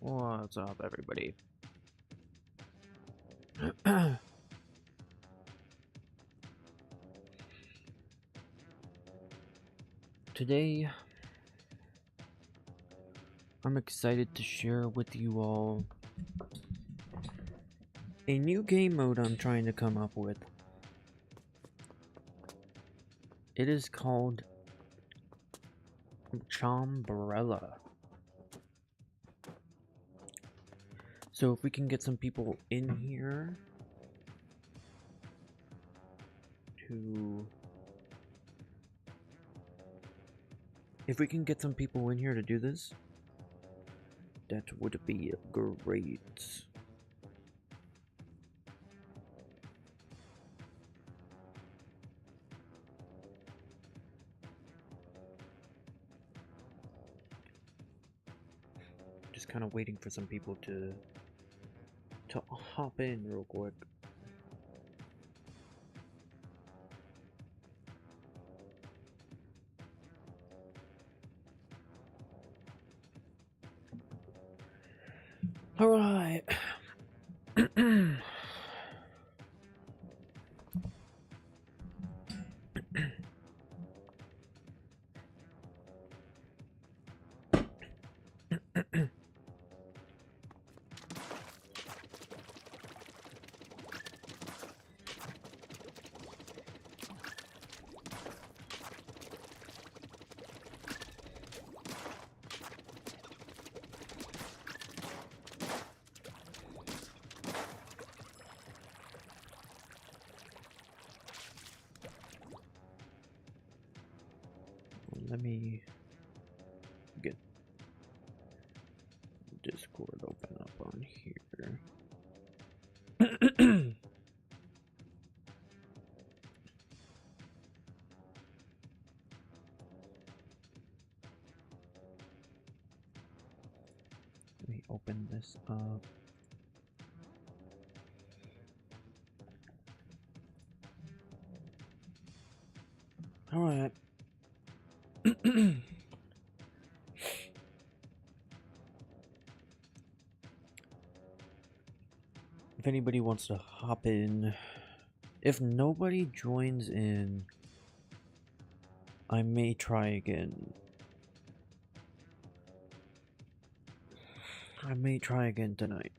What's up, everybody? Today, I'm excited to share with you all a new game mode I'm trying to come up with. It is called Chambrella. So if we can get some people in here to do this, that would be great. Just kind of waiting for some people to hop in real quick. All right. Let me get Discord open up on here. Let me open this up. All right. If anybody wants to hop in, if nobody joins in, I may try again. I may try again tonight.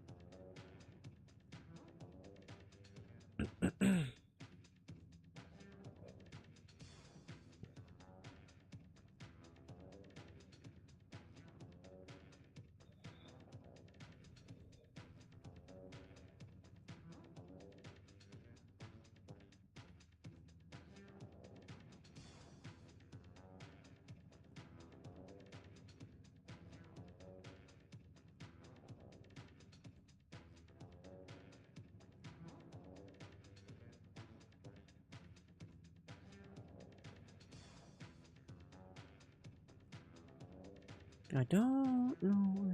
I don't know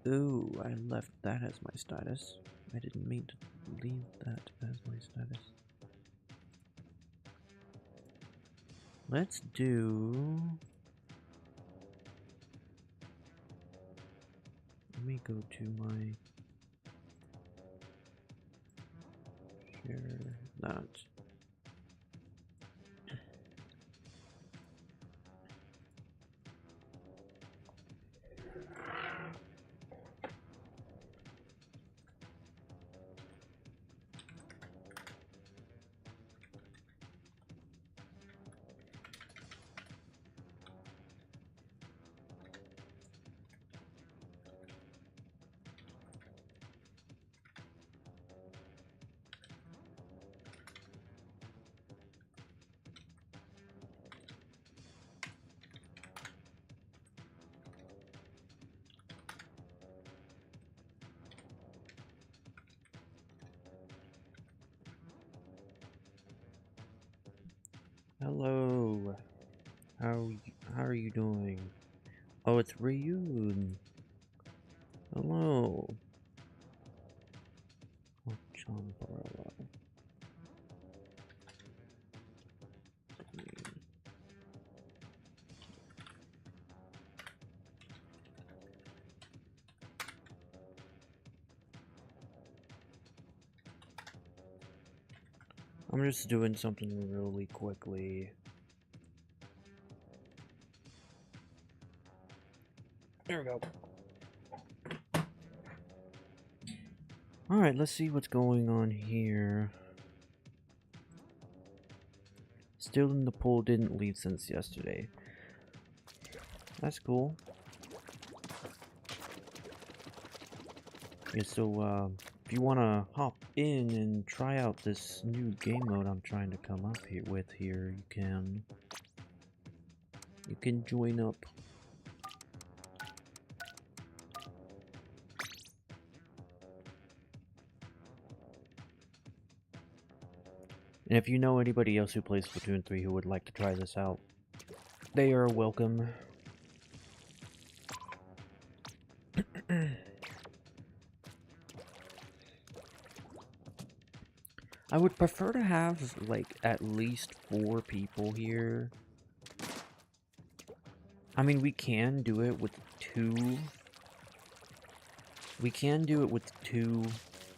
if... Ooh, I left that as my status. I didn't mean to leave that as my status. Let's do... Let me go to my... Share that. Hello. How are you doing? Oh, it's Ryun. Hello. Oh, Chambrella. I'm just doing something really quickly. There we go. Alright, let's see what's going on here. Still in the pool, didn't leave since yesterday. That's cool. Yeah, so if you want to hop in and try out this new game mode I'm trying to come up here with here, you can join up. And if you know anybody else who plays Splatoon 3 who would like to try this out, they are welcome. I would prefer to have, like, at least 4 people here. I mean, we can do it with 2. We can do it with 2.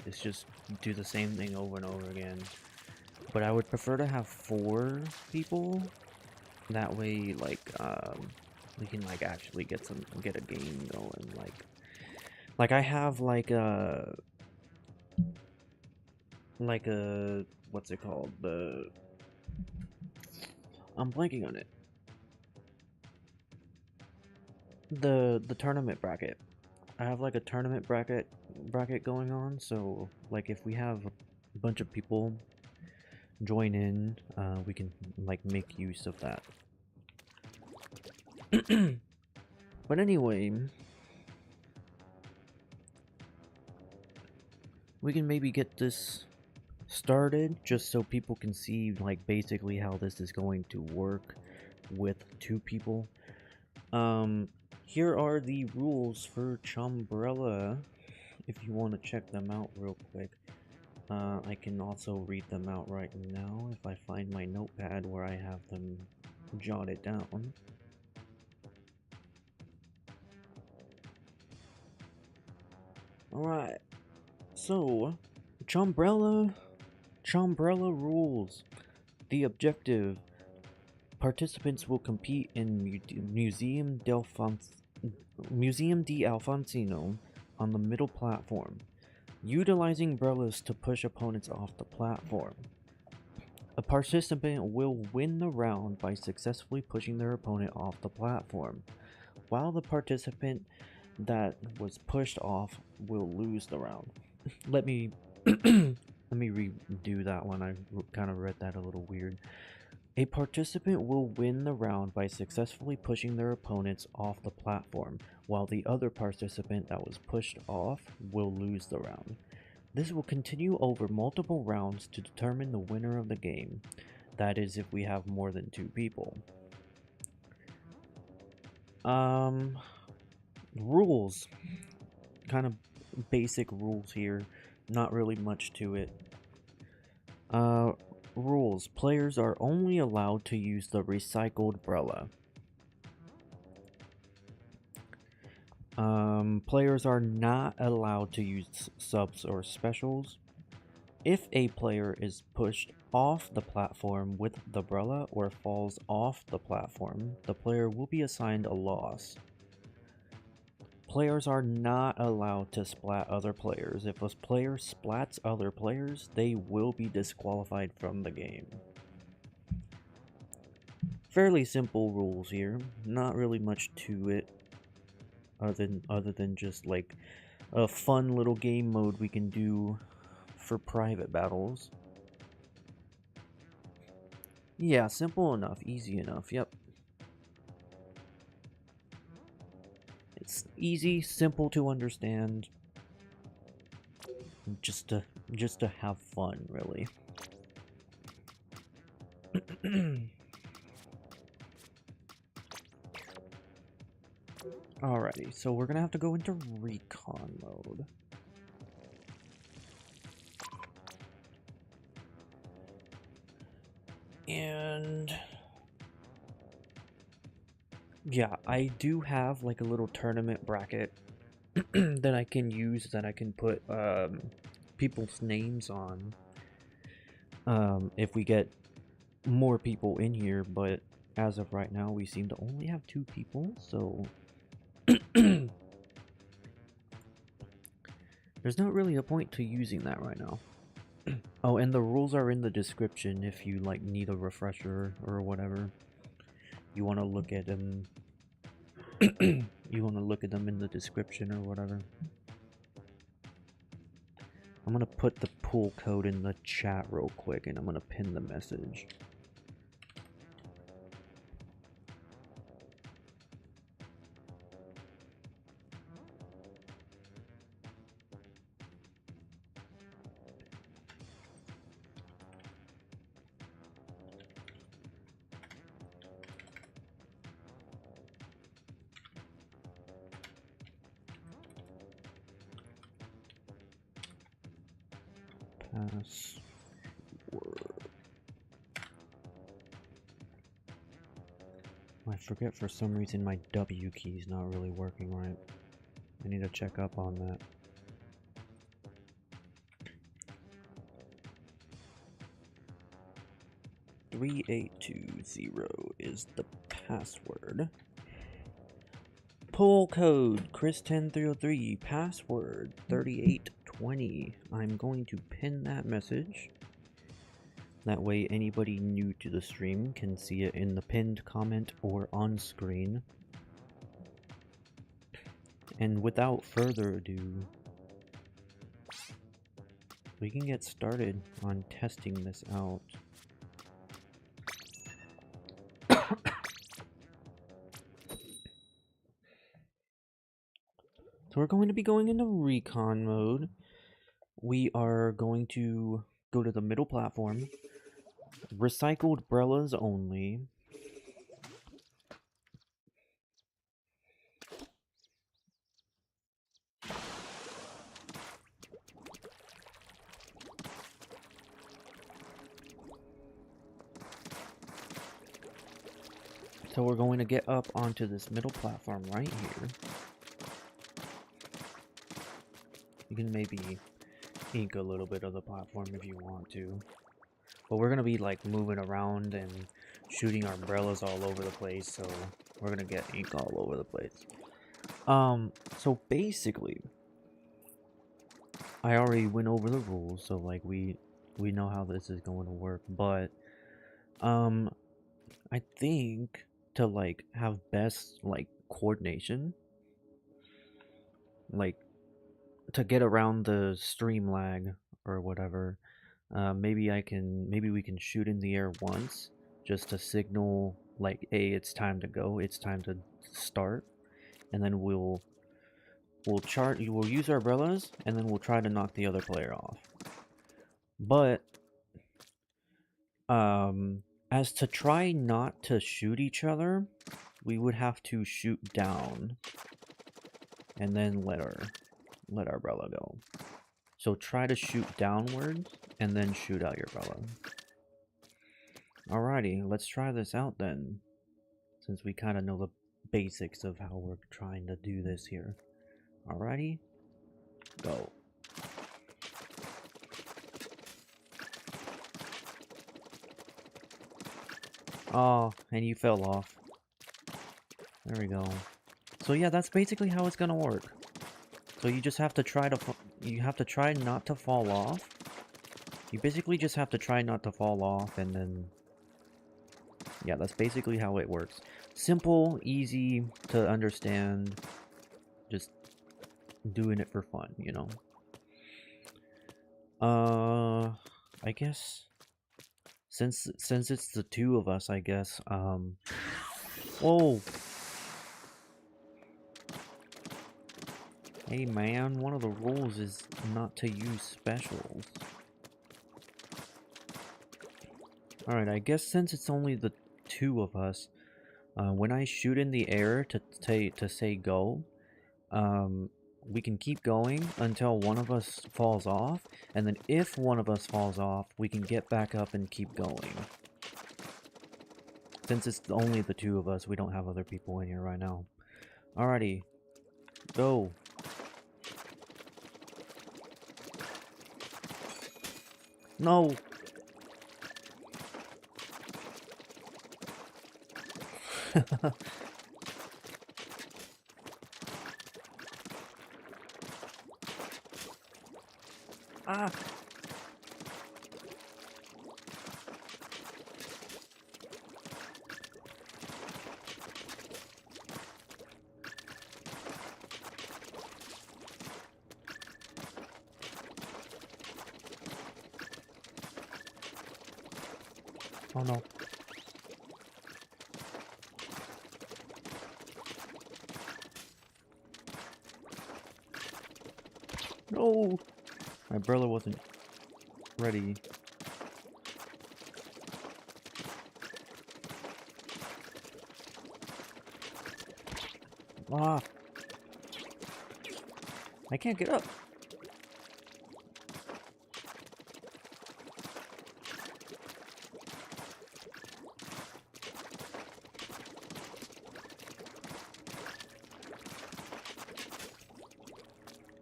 It's just do the same thing over and over again. But I would prefer to have 4 people. That way, like, we can, like, actually get a game going. Like I have, like a, what's it called? I'm blanking on it. The tournament bracket. I have, like, a tournament bracket going on, so, like, if we have a bunch of people join in, we can, like, make use of that. But anyway, we can maybe get this started just so people can see, like, basically how this is going to work with 2 people. Here are the rules for Chambrella, if you want to check them out real quick. I can also read them out right now if I find my notepad where I have them jotted down. Alright, so Chambrella Rules. The objective: participants will compete in Museum di Alfonsino on the middle platform, utilizing brellas to push opponents off the platform. A participant will win the round by successfully pushing their opponent off the platform, while the participant that was pushed off will lose the round. Let me redo that one. I kind of read that a little weird. A participant will win the round by successfully pushing their opponents off the platform, while the other participant that was pushed off will lose the round. This will continue over multiple rounds to determine the winner of the game. That is, if we have more than 2 people. Rules. Kind of basic rules here. Not really much to it. Rules. Players are only allowed to use the recycled brella. Players are not allowed to use subs or specials. If a player is pushed off the platform with the brella or falls off the platform, the player will be assigned a loss. Players are not allowed to splat other players. If a player splats other players, they will be disqualified from the game. Fairly simple rules here. Not really much to it, other than just, like, a fun little game mode we can do for private battles. Yeah, simple enough, easy enough, yep. It's easy, simple to understand. Just to have fun, really. Alrighty, so we're gonna have to go into recon mode. And yeah, I do have, like, a little tournament bracket that I can use, that I can put people's names on. if we get more people in here, but as of right now, we seem to only have 2 people, so there's not really a point to using that right now. Oh, and the rules are in the description if you like need a refresher or whatever. You want to look at them. You want to look at them in the description or whatever. I'm gonna put the pull code in the chat real quick, and I'm gonna pin the message. Password. I forget for some reason my W key is not really working right. I need to check up on that. $3820 is the password. Pull code Chris10303, password 3820. I'm going to pin that message. That way anybody new to the stream can see it in the pinned comment or on screen. And without further ado, we can get started on testing this out. So we're going to be going into recon mode. We are going to go to the middle platform. Recycled brellas only. So we're going to get up onto this middle platform right here. You can maybe ink a little bit of the platform if you want to. But we're going to be like moving around and shooting our umbrellas all over the place, so we're going to get ink all over the place. So basically, I already went over the rules, so like we know how this is going to work, but I think to like have best like coordination, like to get around the stream lag or whatever, maybe we can shoot in the air once just to signal like, hey, it's time to go, it's time to start, and then we'll use our brellas, and then we'll try to knock the other player off. But as to try not to shoot each other, we would have to shoot down and then let our brella go. So try to shoot downwards and then shoot out your brella. Alrighty, let's try this out then, since we kind of know the basics of how we're trying to do this here. Alrighty, go. Oh, and you fell off. There we go. So yeah, that's basically how it's gonna work. So you just have to try not to fall off. You basically just have to try not to fall off, and then yeah, that's basically how it works. Simple, easy to understand. Just doing it for fun, you know. I guess since it's the 2 of us, I guess. Whoa. Hey man, one of the rules is not to use specials. Alright, I guess since it's only the 2 of us, when I shoot in the air to say go, we can keep going until one of us falls off, and then if one of us falls off, we can get back up and keep going. Since it's only the 2 of us, we don't have other people in here right now. Alrighty, go. No! Ah! Oh no. No! My brella wasn't ready. Ah! I can't get up.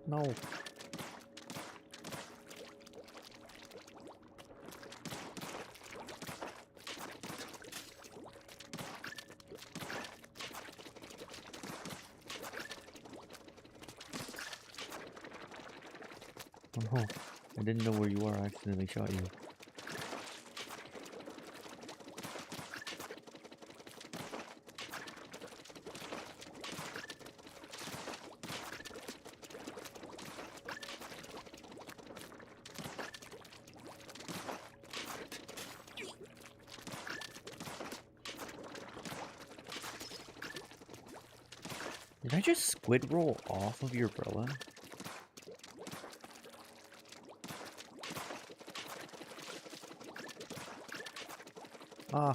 No. Oh no. I didn't know where you are. I accidentally shot you. Did I just squid roll off of your brella? Ah.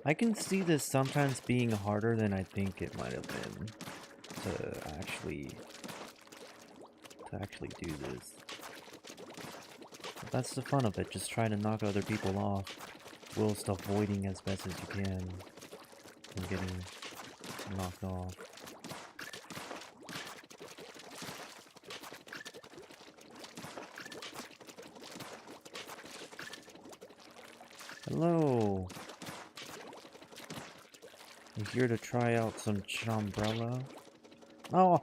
I can see this sometimes being harder than I think it might have been to actually do this. But that's the fun of it, just trying to knock other people off whilst avoiding as best as you can from getting knocked off. Hello! I'm here to try out some Chambrella. Oh!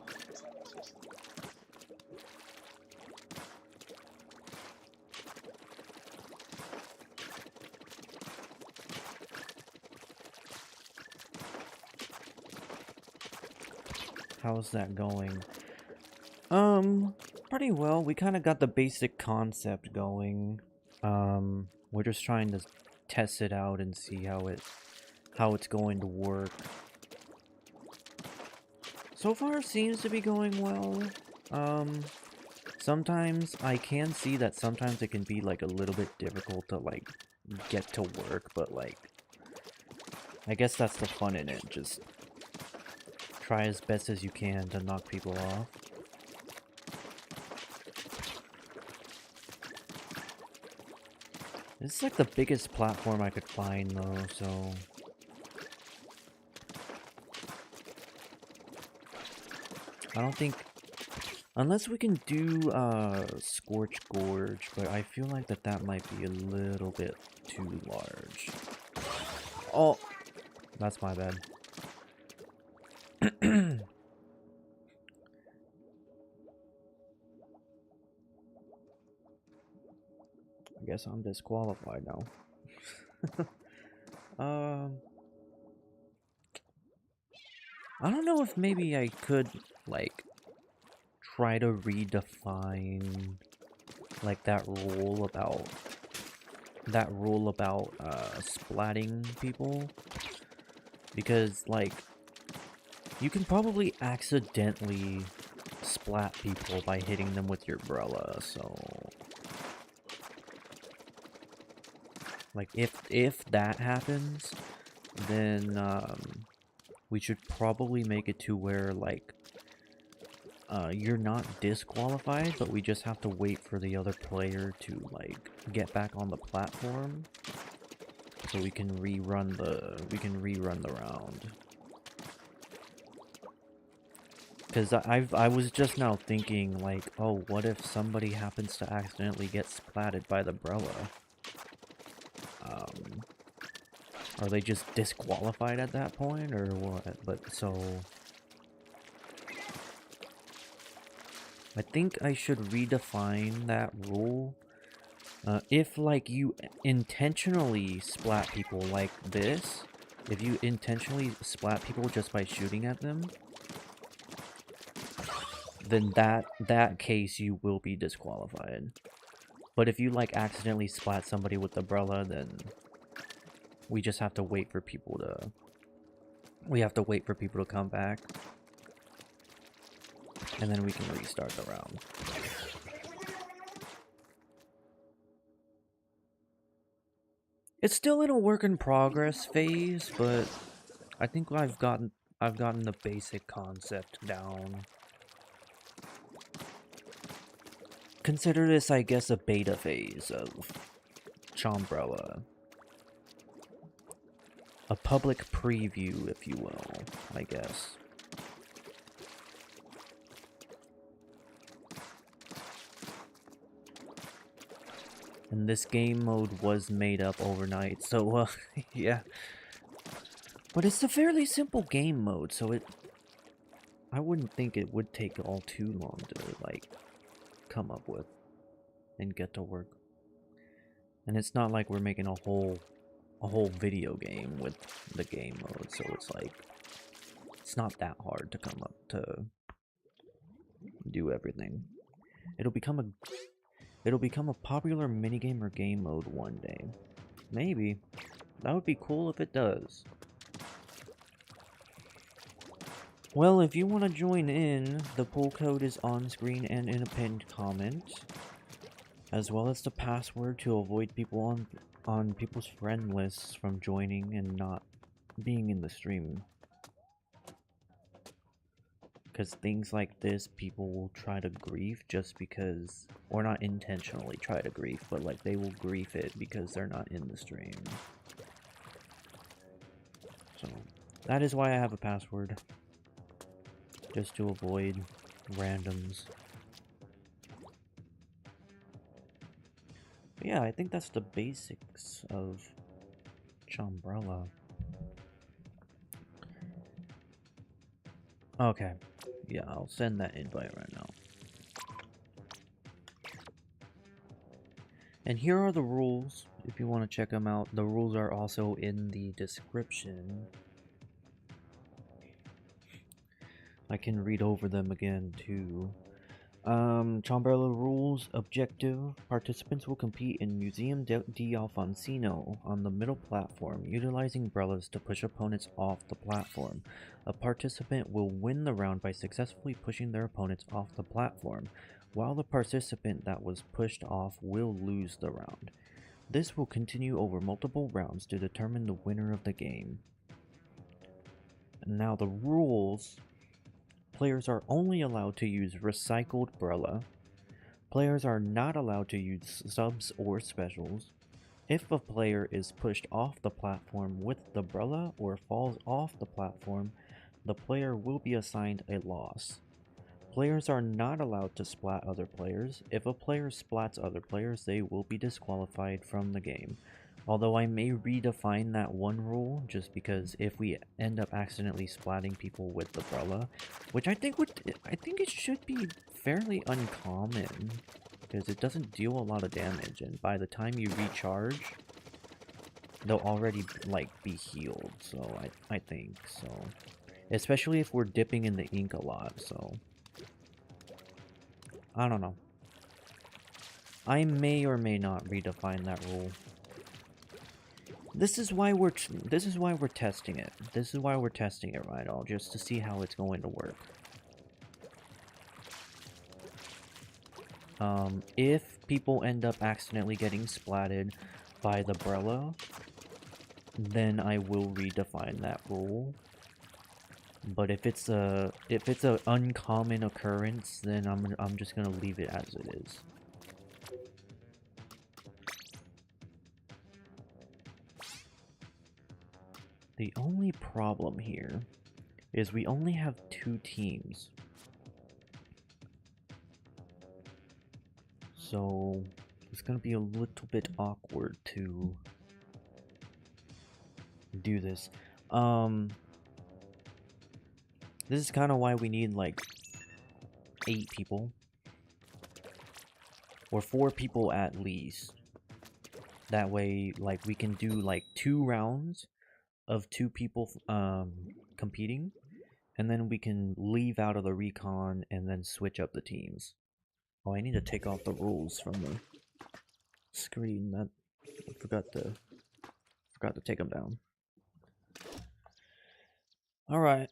How's that going? Pretty well. We kind of got the basic concept going. We're just trying to test it out and see how it's going to work. So far it seems to be going well. Sometimes I can see that sometimes it can be like a little bit difficult to like get to work, but like I guess that's the fun in it. Just try as best as you can to knock people off. This is like the biggest platform I could find though, so I don't think, unless we can do Scorch Gorge, but I feel like that might be a little bit too large. Oh, that's my bad. I guess I'm disqualified now. I don't know if maybe I could like try to redefine like that rule about splatting people, because like you can probably accidentally splat people by hitting them with your brella, so like if that happens, then we should probably make it to where like you're not disqualified, but we just have to wait for the other player to like get back on the platform so we can rerun the round. Because I was just now thinking, like, oh, what if somebody happens to accidentally get splatted by the brella? Are they just disqualified at that point, or what? But so... I think I should redefine that rule. If, like, you intentionally splat people like this, if you intentionally splat people just by shooting at them, then that case you will be disqualified. But if you like accidentally splat somebody with the brella, then we just have to wait for people to come back, and then we can restart the round. It's still in a work in progress phase, but I think I've gotten the basic concept down. Consider this, I guess, a beta phase of Chambrella. A public preview, if you will, I guess. And this game mode was made up overnight, so, yeah. But it's a fairly simple game mode, so I wouldn't think it would take all too long to, like, come up with and get to work. And it's not like we're making a whole video game with the game mode, so it's like, it's not that hard to come up to do everything. It'll become a popular minigame or game mode one day. Maybe. That would be cool if it does. Well, if you want to join in, the pull code is on screen and in a pinned comment, as well as the password to avoid people on people's friend lists from joining and not being in the stream. Because things like this, people will try to grief just because, or not intentionally try to grief, but like they will grief it because they're not in the stream. So, that is why I have a password. Just to avoid randoms. But yeah, I think that's the basics of Chambrella. Okay. Yeah, I'll send that invite right now. And here are the rules, if you want to check them out. The rules are also in the description. I can read over them again too. Chambrella Rules objective. Participants will compete in Museum di Alfonsino on the middle platform, utilizing brellas to push opponents off the platform. A participant will win the round by successfully pushing their opponents off the platform, while the participant that was pushed off will lose the round. This will continue over multiple rounds to determine the winner of the game. And now the rules. Players are only allowed to use recycled brella. Players are not allowed to use subs or specials. If a player is pushed off the platform with the brella or falls off the platform, the player will be assigned a loss. Players are not allowed to splat other players. If a player splats other players, they will be disqualified from the game. Although I may redefine that one rule, just because if we end up accidentally splatting people with the brella, which I think it should be fairly uncommon, because it doesn't deal a lot of damage, and by the time you recharge, they'll already like be healed. So I think so, especially if we're dipping in the ink a lot. So I don't know. I may or may not redefine that rule. This is why we're testing it. This is why we're testing it right all, just to see how it's going to work. If people end up accidentally getting splatted by the brella, then I will redefine that rule. But if it's a uncommon occurrence, then I'm just gonna leave it as it is. The only problem here is we only have 2 teams. So it's gonna be a little bit awkward to do this. This is kind of why we need like 8 people. Or 4 people at least. That way, like, we can do like 2 rounds of 2 people competing, and then we can leave out of the recon and then switch up the teams. Oh, I need to take off the rules from the screen. That I forgot to take them down. All right.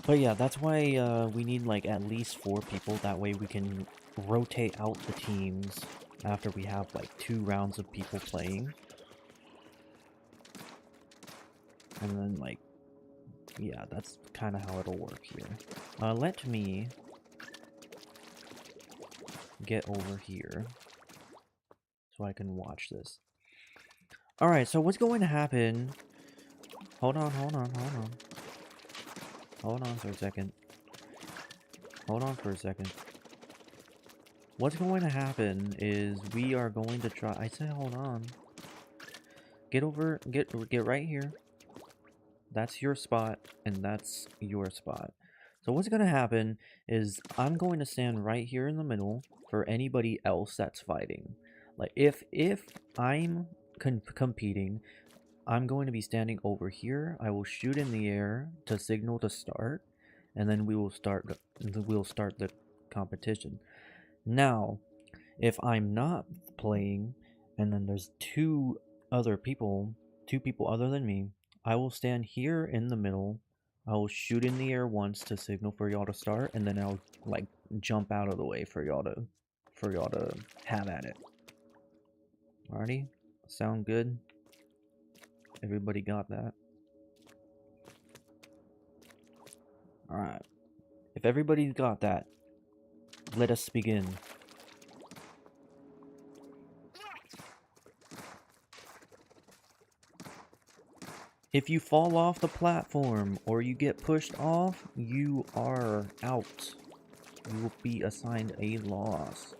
But yeah, that's why we need like at least 4 people. That way we can rotate out the teams after we have like 2 rounds of people playing. And then like, yeah, that's kind of how it'll work here. Let me get over here so I can watch this. Alright, so what's going to happen... Hold on for a second. What's going to happen is we are going to try... I said hold on. Get right here. That's your spot, and that's your spot. So what's going to happen is I'm going to stand right here in the middle for anybody else that's fighting. Like, if I'm competing, I'm going to be standing over here. I will shoot in the air to signal to start, and then we'll start the competition. Now, if I'm not playing, and then there's 2 people other than me, I will stand here in the middle. I will shoot in the air once to signal for y'all to start, and then I'll like jump out of the way for y'all to have at it. Alrighty, sound good? Everybody got that? Alright. If everybody's got that, let us begin. If you fall off the platform or you get pushed off, you are out. You will be assigned a loss.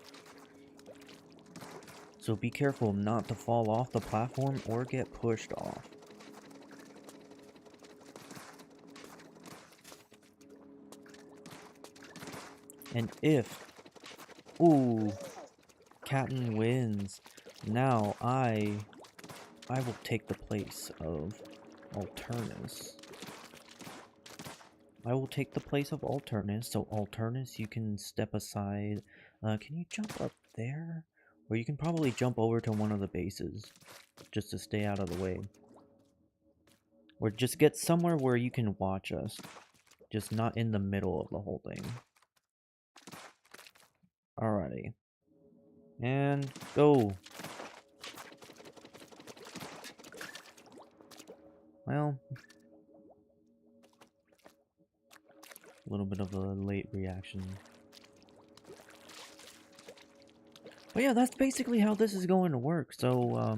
So be careful not to fall off the platform or get pushed off. And if... Ooh, Captain wins. Now I will take the place of Alternus. I will take the place of Alternus. So Alternus, you can step aside. Can you jump up there? Or you can probably jump over to one of the bases just to stay out of the way. Or just get somewhere where you can watch us. Just not in the middle of the whole thing. Alrighty. And go. Well, a little bit of a late reaction. But yeah, that's basically how this is going to work. So,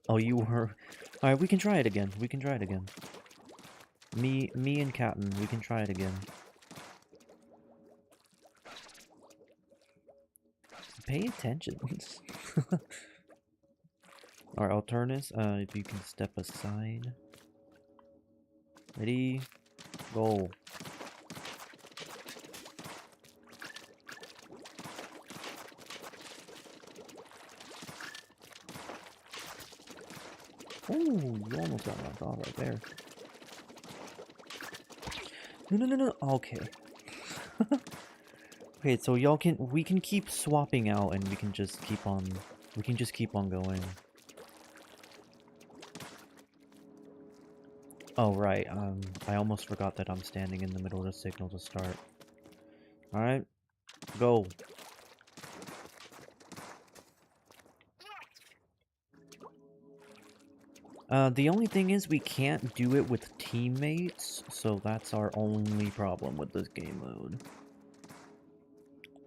oh, you were... Alright, we can try it again. Me and Captain, we can try it again. Pay attention. Alright, Alternus, if you can step aside. Ready? Go. Ooh, you almost got knocked off right there. No. Okay. Okay, so we can keep swapping out and we can just keep on going. Oh, right, I almost forgot that I'm standing in the middle of the signal to start. Alright, go. The only thing is we can't do it with teammates, so that's our only problem with this game mode.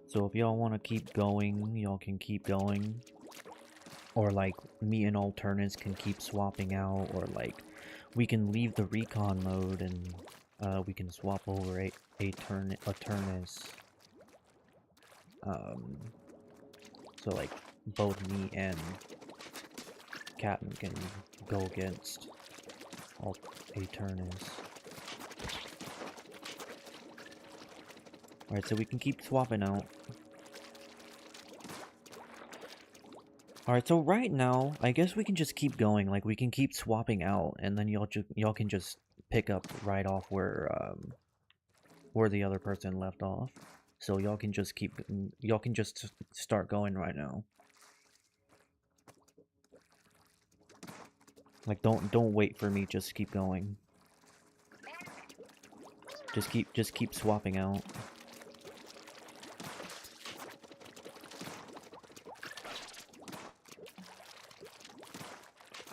So if y'all want to keep going, y'all can keep going. Or like, me and alternates can keep swapping out, or like, we can leave the recon mode and we can swap over a turnus. So like, both me and Captain can go against Aternus. Alright, so we can keep swapping out. Alright, so right now, I guess we can just keep going. Like, we can keep swapping out, and then y'all can just pick up right off where the other person left off. So y'all can just start going right now. Like, don't wait for me, just keep going. Just keep swapping out.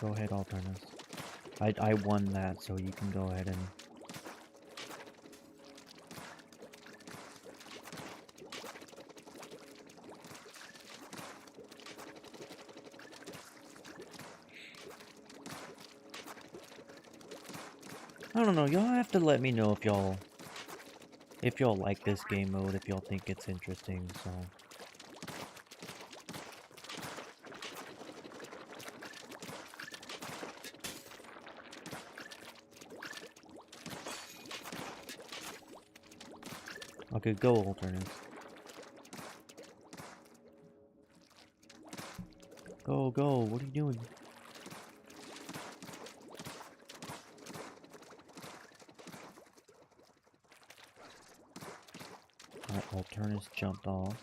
Go ahead, Alternus. I won that, so you can go ahead and... I don't know, y'all have to let me know if y'all like this game mode, if y'all think it's interesting, so... Okay, go, Alternus. Go, go, what are you doing? Alright, Alternus jumped off.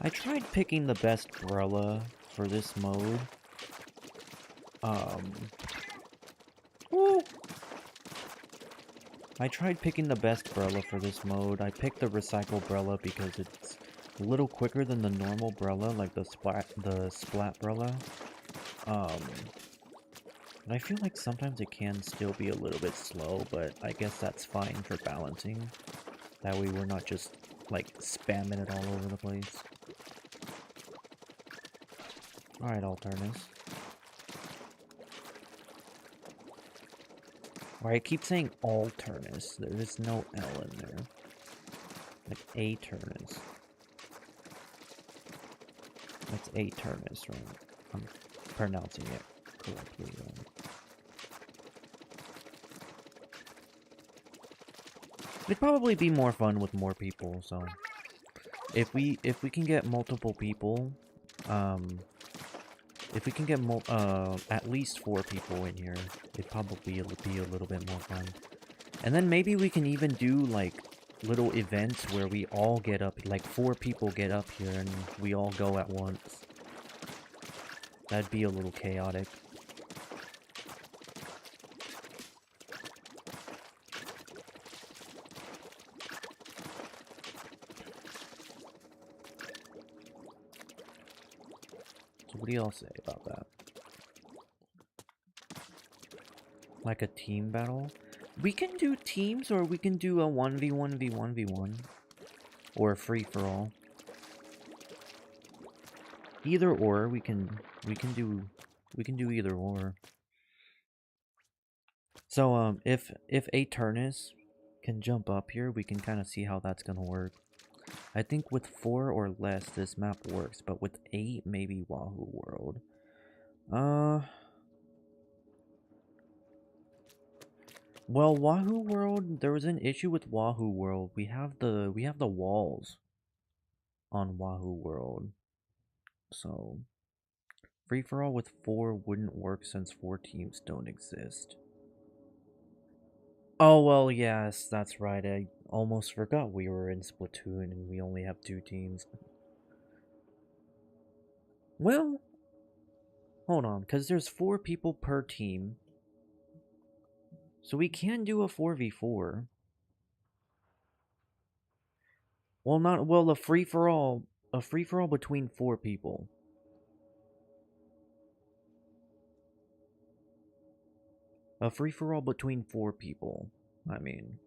I tried picking the best brella for this mode. Woo! I tried picking the best brella for this mode. I picked the recycle brella because it's a little quicker than the normal brella, like the splat brella. And I feel like sometimes it can still be a little bit slow, but I guess that's fine for balancing. That way we're not just like spamming it all over the place. Alright, Alternus. Alright, I keep saying Alternus. There is no L in there. Like Aternus. That's Aternus, right? I'm pronouncing it correctly, right? It'd probably be more fun with more people, so... If we can get multiple people, if we can get at least 4 people in here, it'd probably be a little bit more fun. And then maybe we can even do, like, little events where we all get up, like 4 people get up here and we all go at once. That'd be a little chaotic. What do y'all say about that? Like a team battle? We can do teams, or we can do a 1v1v1v1. Or a free-for-all. Either or, we can do either or. So, if Aternus can jump up here, we can kind of see how that's gonna work. I think with 4 or less, this map works, but with 8, maybe Wahoo World. Well, Wahoo World, there was an issue with Wahoo World. We have the walls on Wahoo World. So, free-for-all with 4 wouldn't work since 4 teams don't exist. Oh, well, yes, that's right. I almost forgot we were in Splatoon and we only have 2 teams. Well, Hold on, because there's 4 people per team. So we can do a 4v4. Well, not well. A free for all between 4 people. A free for all between 4 people. I mean,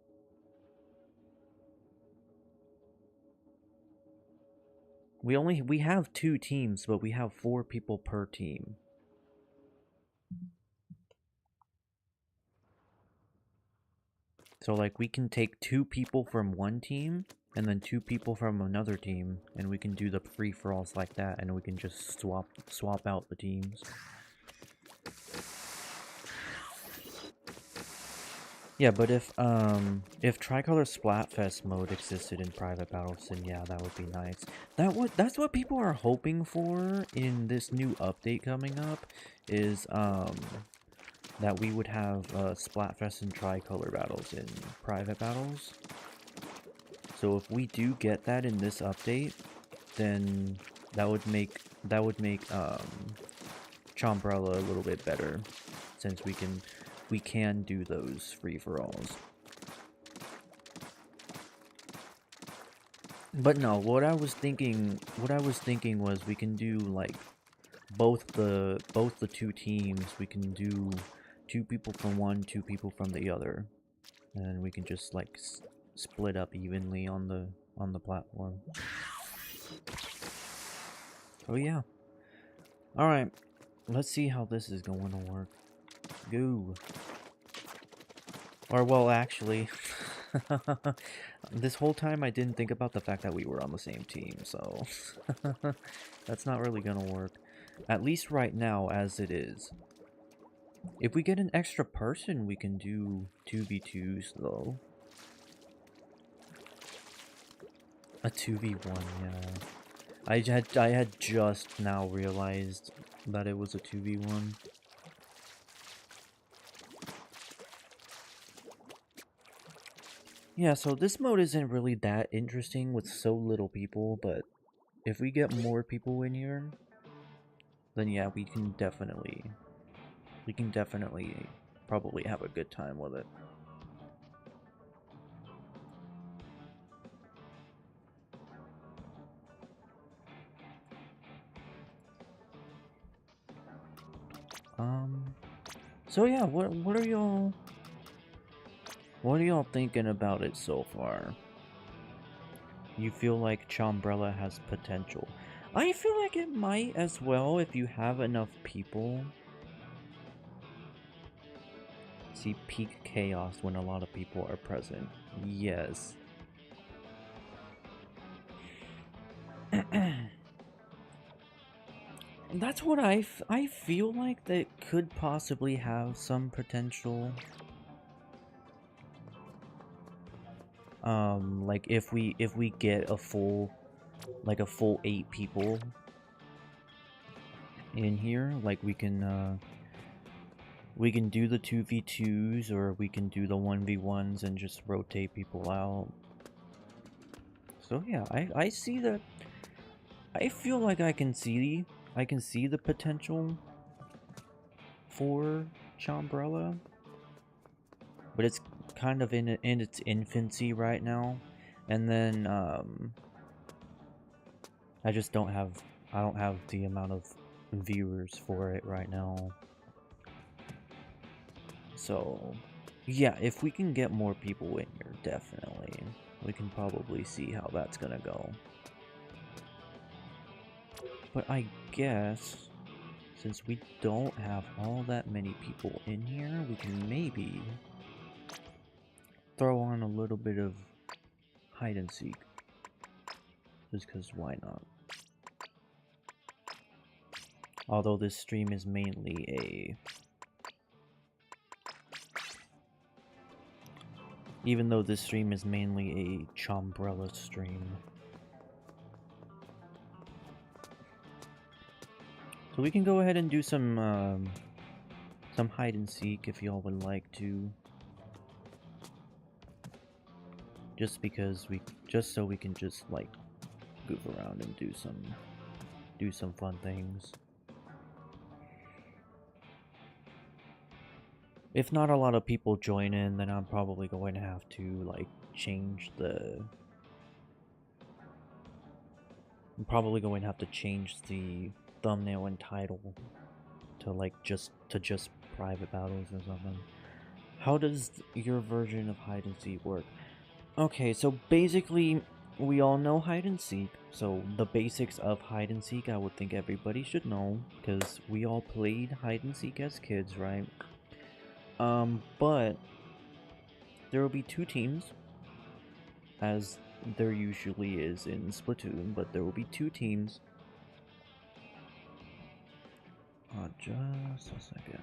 we have 2 teams, but we have 4 people per team. So like we can take 2 people from one team and then 2 people from another team, and we can do the free for alls like that, and we can just swap out the teams. Yeah, but if Tricolor Splatfest mode existed in private battles, then yeah, that would be nice. That's what people are hoping for in this new update coming up, is that we would have Splatfest and Tricolor battles in private battles. So if we do get that in this update, then that would make Chambrella a little bit better, since we can do those free-for-alls. But no, what I was thinking was we can do like both the 2 teams. We can do 2 people from one, 2 people from the other, and we can just like split up evenly on the platform. Oh yeah. All right, let's see how this is going to work. Go. Or well, actually, this whole time I didn't think about the fact that we were on the same team, so that's not really gonna work. At least right now, as it is. If we get an extra person, we can do 2v2s, though. A 2v1, yeah. I had just now realized that it was a 2v1. Yeah, so this mode isn't really that interesting with so little people, but if we get more people in here, then yeah, we can definitely probably have a good time with it. So yeah, what are y'all thinking about it so far? You feel like Chambrella has potential? I feel like it might as well if you have enough people. See peak chaos when a lot of people are present. Yes. That's what I feel like that could possibly have some potential. Like if we get a full 8 people in here, like we can do the 2v2s, or we can do the 1v1s and just rotate people out. So yeah, I see that. I feel like I can see the potential for Chambrella, but it's kind of in its infancy right now. And then I don't have the amount of viewers for it right now. So yeah, if we can get more people in here, definitely we can probably see how that's gonna go. But I guess since we don't have all that many people in here, we can maybe throw on a little bit of hide and seek. Just because why not? Although this stream is mainly a... Even though this stream is mainly a Chambrella stream. So we can go ahead and do some hide and seek if y'all would like to. Just so we can just like goof around and do some fun things. If not a lot of people join in, then I'm probably going to have to, like, change the... I'm probably going to have to change the thumbnail and title to, like, just private battles or something. How does your version of hide and seek work? Okay, so basically, we all know hide and seek, so the basics of hide and seek I would think everybody should know, because we all played hide and seek as kids, right? But there will be two teams, as there usually is in Splatoon, but there will be two teams. Just a second.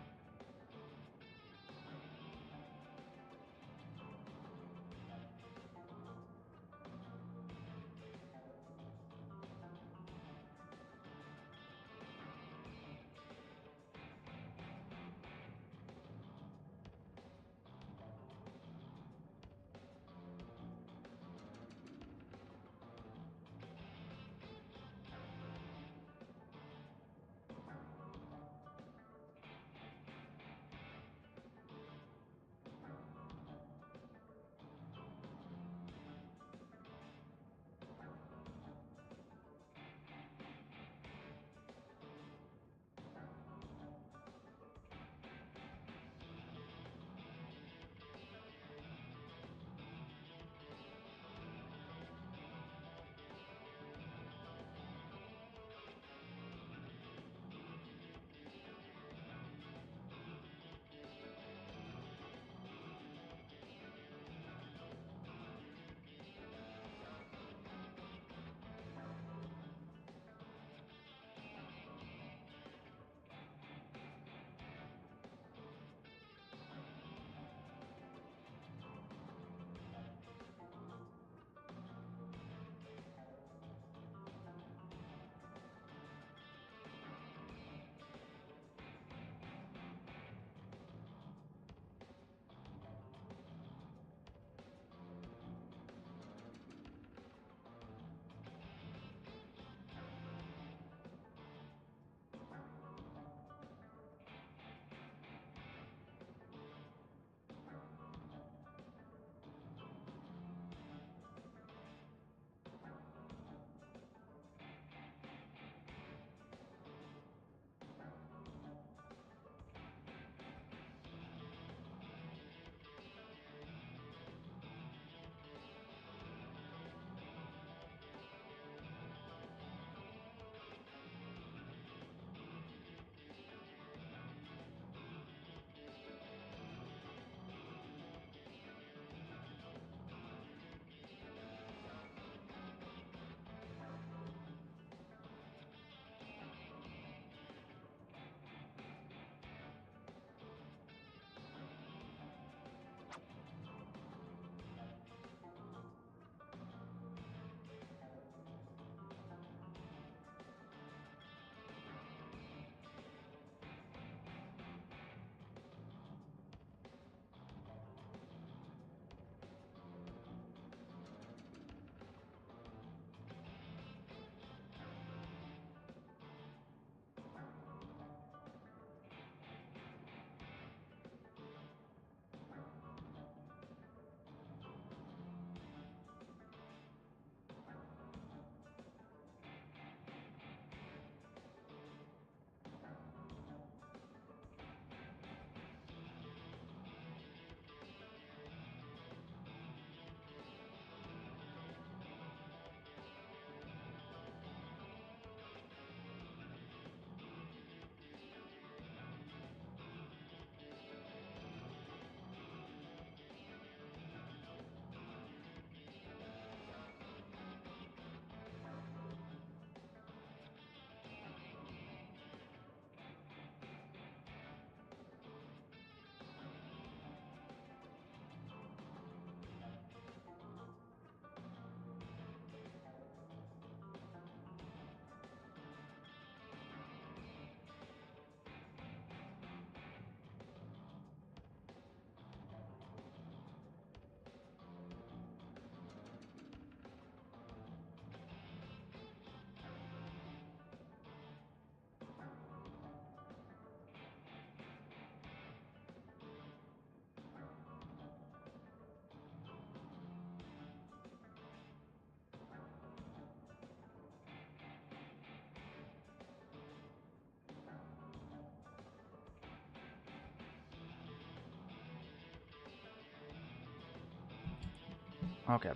Okay.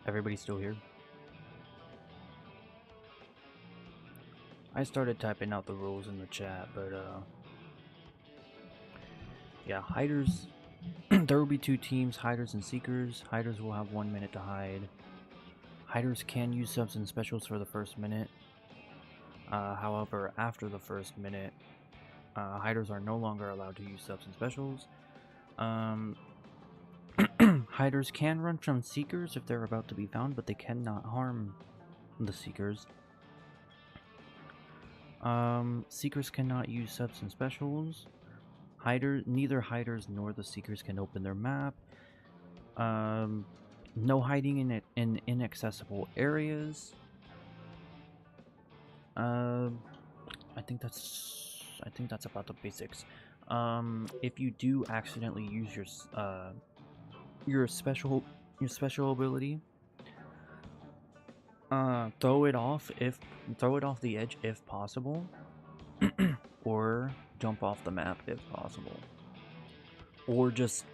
Everybody's still here? I started typing out the rules in the chat, but yeah, hiders. There will be 2 teams, hiders and seekers. Hiders will have 1 minute to hide. Hiders can use subs and specials for the first minute. However, after the first minute, hiders are no longer allowed to use subs and specials. Hiders can run from seekers if they're about to be found, but they cannot harm the seekers. Seekers cannot use subs and specials. Neither hiders nor the seekers can open their map. No hiding in inaccessible areas. I think that's about the basics. If you do accidentally use your special ability, throw it off the edge if possible, or jump off the map if possible, or just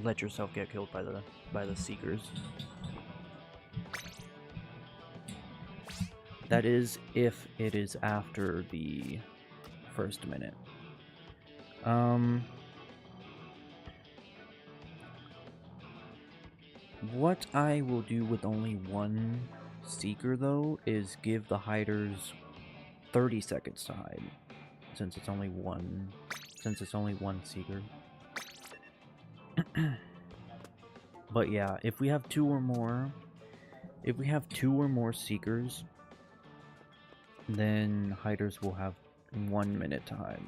let yourself get killed by the seekers. That is if it is after the first minute. What I will do with only one seeker though is give the hiders 30 seconds to hide, since it's only one seeker. But yeah, if we have two or more seekers, then hiders will have 1 minute to hide.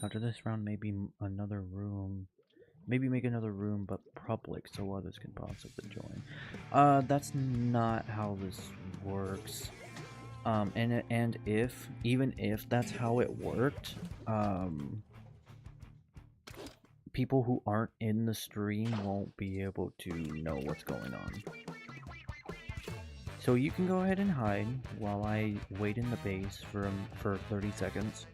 After this round, maybe another room. Maybe make another room, but public, so others can possibly join. That's not how this works. And even if that's how it worked, people who aren't in the stream won't be able to know what's going on. So you can go ahead and hide while I wait in the base for 30 seconds.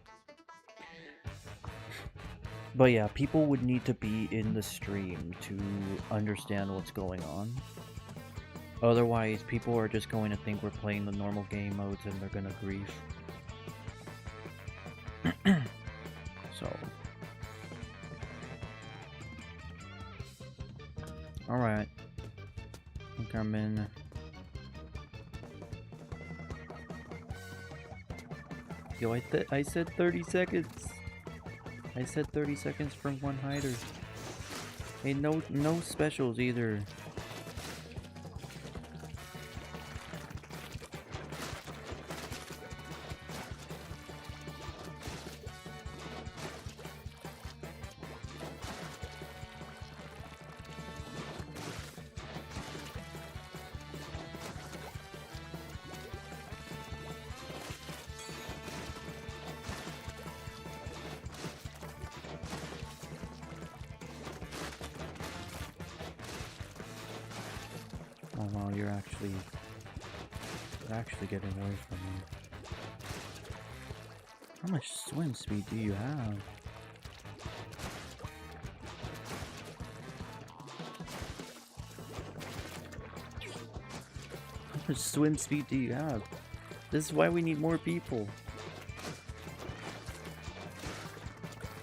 But yeah, people would need to be in the stream to understand what's going on. Otherwise, people are just going to think we're playing the normal game modes and they're gonna grief. So. Alright. I think I'm in. Yo, I said 30 seconds. I said 30 seconds from one hider. Hey, no specials either. Oh wow, you're actually getting away from me. How much swim speed do you have? How much swim speed do you have? This is why we need more people.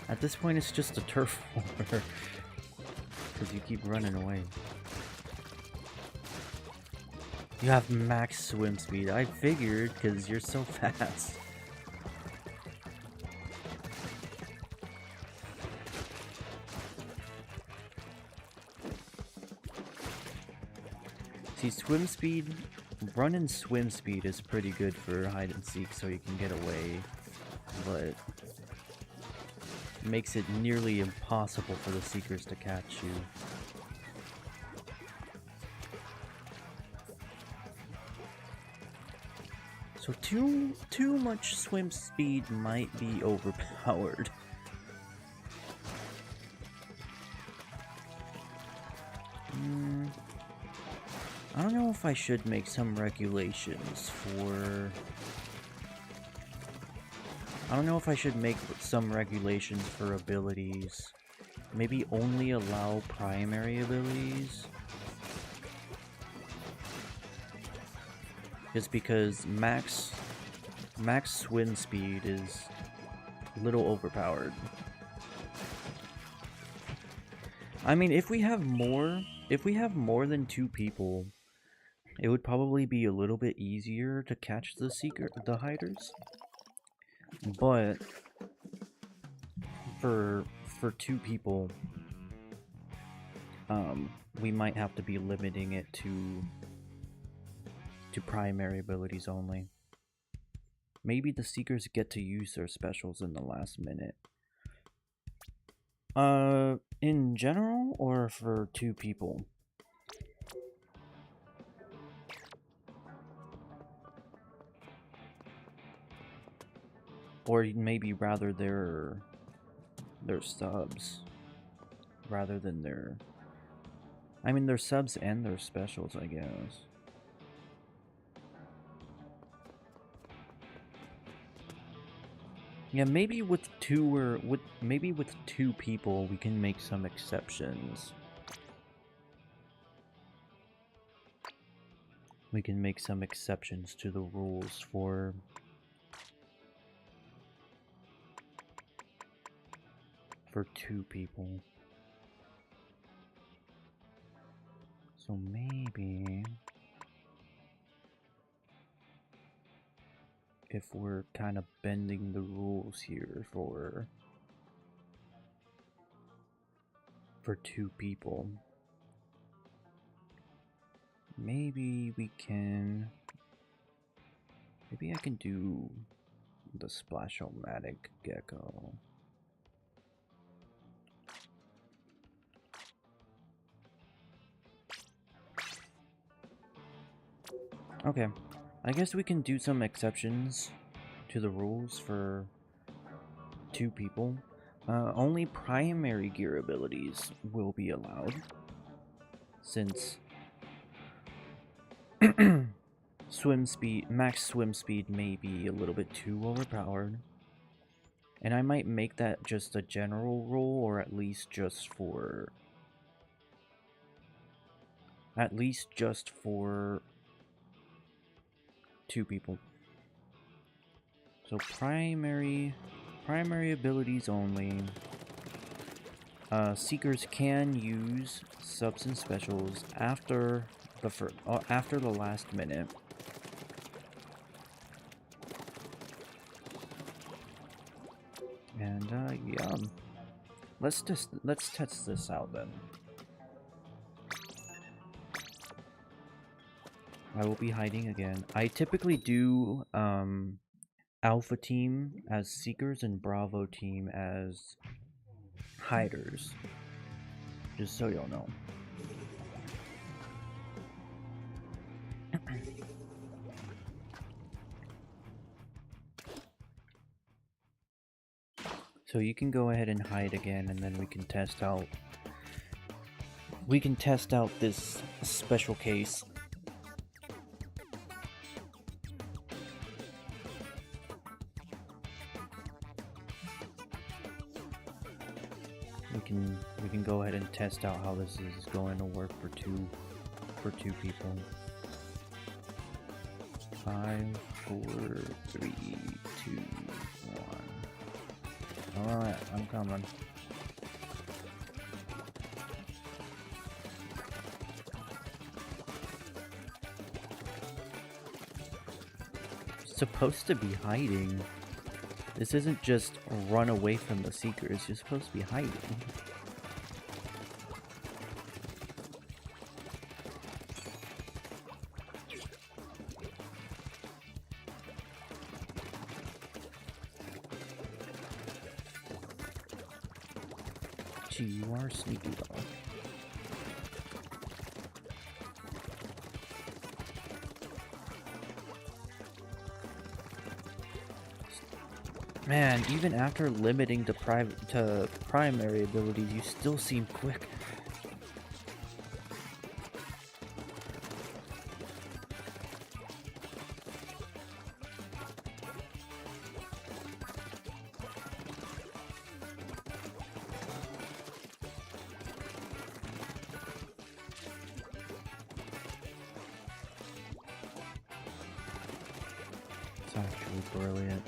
At this point, it's just a turf war. Because you keep running away. You have max swim speed. I figured, because you're so fast. See, swim speed, run and swim speed is pretty good for hide and seek, so you can get away, but it makes it nearly impossible for the seekers to catch you. So too much swim speed might be overpowered. I don't know if I should make some regulations for... I don't know if I should make some regulations for abilities. Maybe only allow primary abilities. Just because max swim speed is a little overpowered. I mean, if we have more than 2 people, it would probably be a little bit easier to catch the hiders. But for 2 people, we might have to be limiting it to primary abilities only. Maybe the Seekers get to use their specials in the last minute. In general, or for 2 people? Or maybe rather their subs, rather than their... I mean, their subs and their specials, I guess. Yeah, maybe with 2 people we can make some exceptions. We can make some exceptions to the rules for for 2 people. So maybe if we're kind of bending the rules here for 2 people, maybe we can... Maybe I can do the Splashomatic Gecko. Okay, I guess we can do some exceptions to the rules for 2 people. Only primary gear abilities will be allowed, since max swim speed may be a little bit too overpowered. And I might make that just a general rule, or at least just for 2 people. So primary abilities only. Seekers can use subs and specials after the last minute. And yeah, let's test this out then. I will be hiding again. I typically do Alpha team as Seekers and Bravo team as hiders. Just so y'all know. So you can go ahead and hide again, and then we can test out this special case. We can go ahead and test out how this is going to work for two people. 5, 4, 3, 2, 1. Alright, I'm coming. Supposed to be hiding. This isn't just run away from the Seekers, you're supposed to be hiding. Gee, you are sneaky dog. Man, even after limiting to primary abilities, you still seem quick. That's actually brilliant.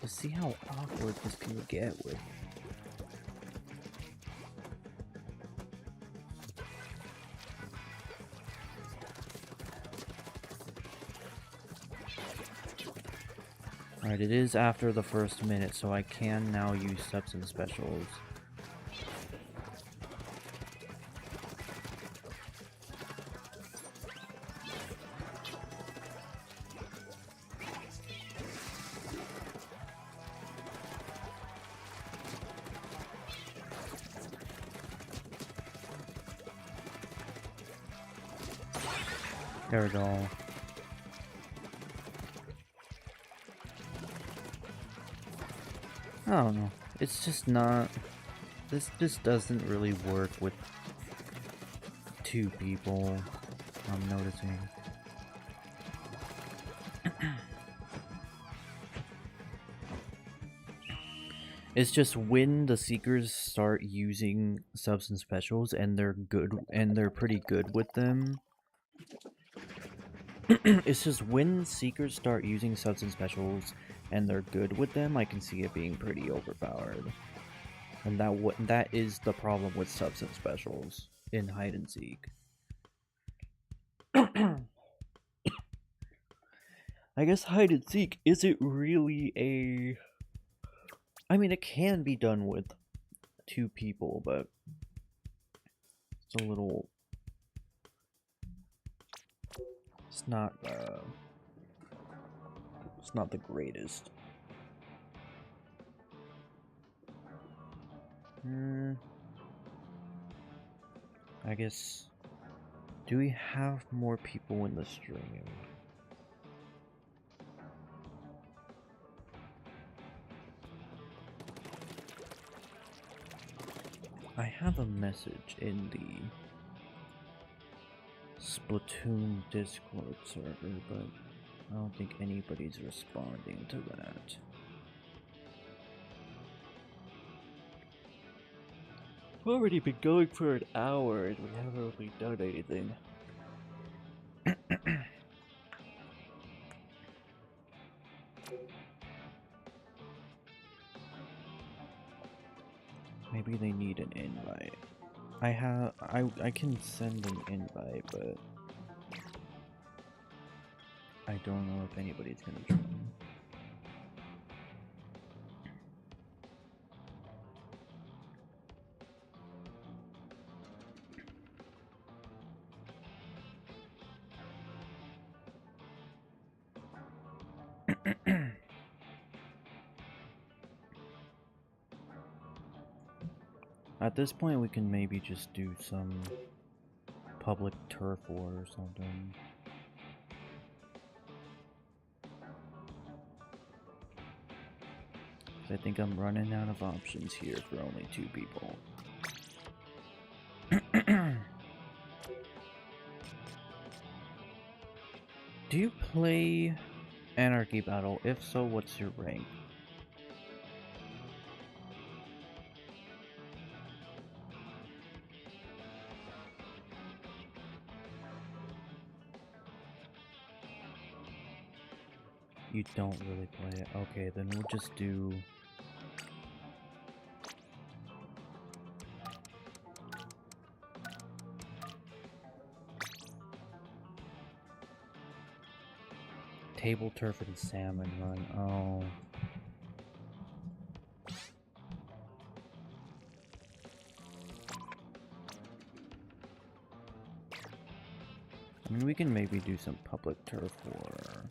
But see how awkward this can get with. Alright, it is after the first minute, so I can now use subs and specials. There we go. I don't know. It's just not... This just doesn't really work with 2 people, I'm noticing. It's just when the Seekers start using subs and specials and they're pretty good with them. It's just when Seekers start using subs and specials and they're good with them, I can see it being pretty overpowered. And that is the problem with subs and specials in hide and seek. I guess hide and seek isn't really a... I mean, it can be done with 2 people, but it's a little... It's not the greatest. I guess... Do we have more people in the stream? I have a message in the Splatoon Discord server, but I don't think anybody's responding to that. We've already been going for an hour and we haven't really done anything. Maybe they need an invite. I can send an invite, but I don't know if anybody's gonna join. At this point, we can maybe just do some public turf war or something. I think I'm running out of options here for only 2 people. Do you play Anarchy Battle? If so, what's your rank? You don't really play it. Okay, then we'll just do... Table turf and salmon run. Oh. I mean, we can maybe do some public turf war.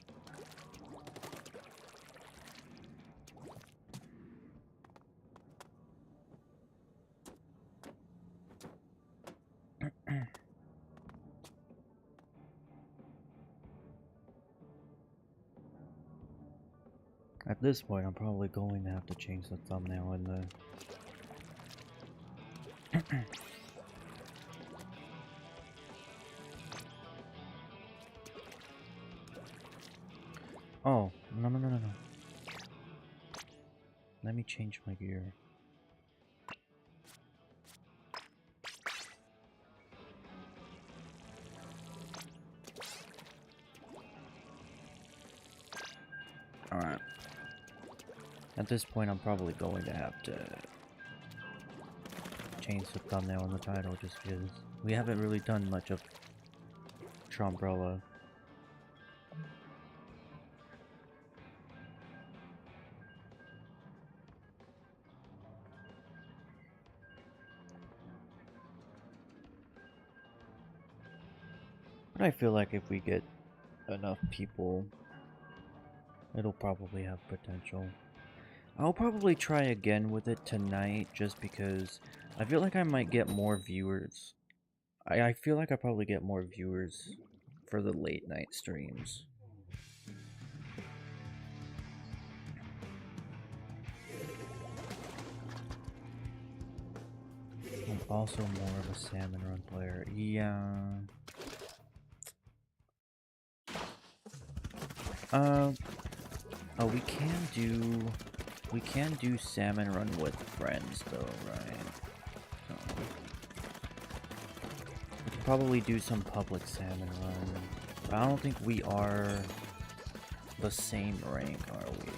At this point, I'm probably going to have to change the thumbnail in the... Oh, no, no, no, no, no. Let me change my gear. Alright. At this point, I'm probably going to have to change the thumbnail and the title just because we haven't really done much of Chambrella. But I feel like if we get enough people, it'll probably have potential. I'll probably try again with it tonight just because I feel like I might get more viewers. I feel like I probably get more viewers for the late night streams. I'm also more of a salmon run player. Yeah. Oh, we can do salmon run with friends though, right? So, we can probably do some public salmon run. But I don't think we are the same rank, are we?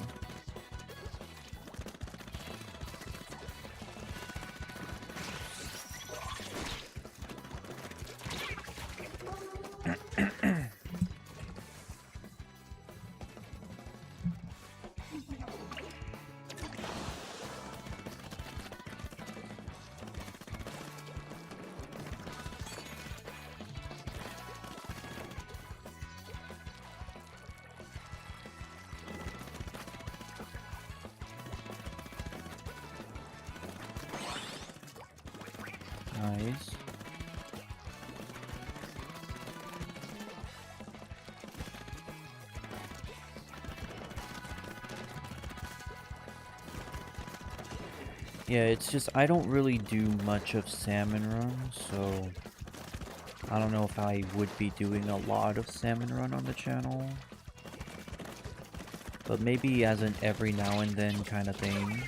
Nice. Yeah, it's just I don't really do much of salmon run, so I don't know if I would be doing a lot of salmon run on the channel. But maybe as an every now and then kind of thing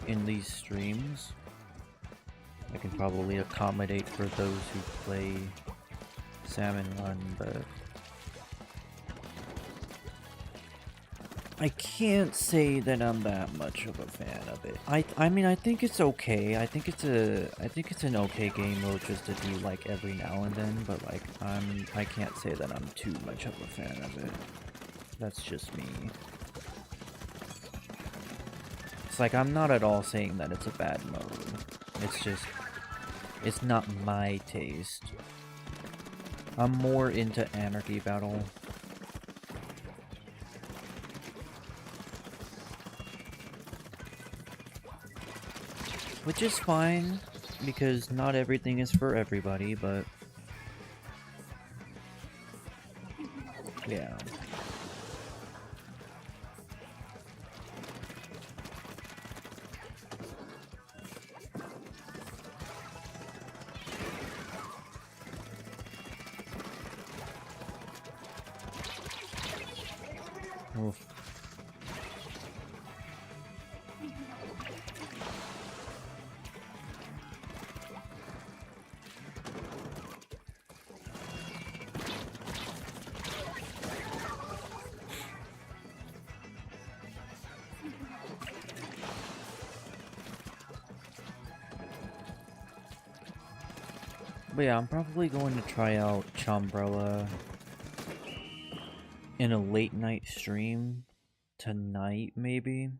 in these streams. I can probably accommodate for those who play salmon run, but I can't say that I'm that much of a fan of it. I mean I think it's okay. I think it's an okay game mode just to do like every now and then, but like I can't say that I'm too much of a fan of it. That's just me. It's like I'm not at all saying that it's a bad mode. It's just it's not my taste. I'm more into Anarchy Battle. Which is fine, because not everything is for everybody, but yeah. Oof. But yeah, I'm probably going to try out Chambrella in a late night stream tonight, maybe.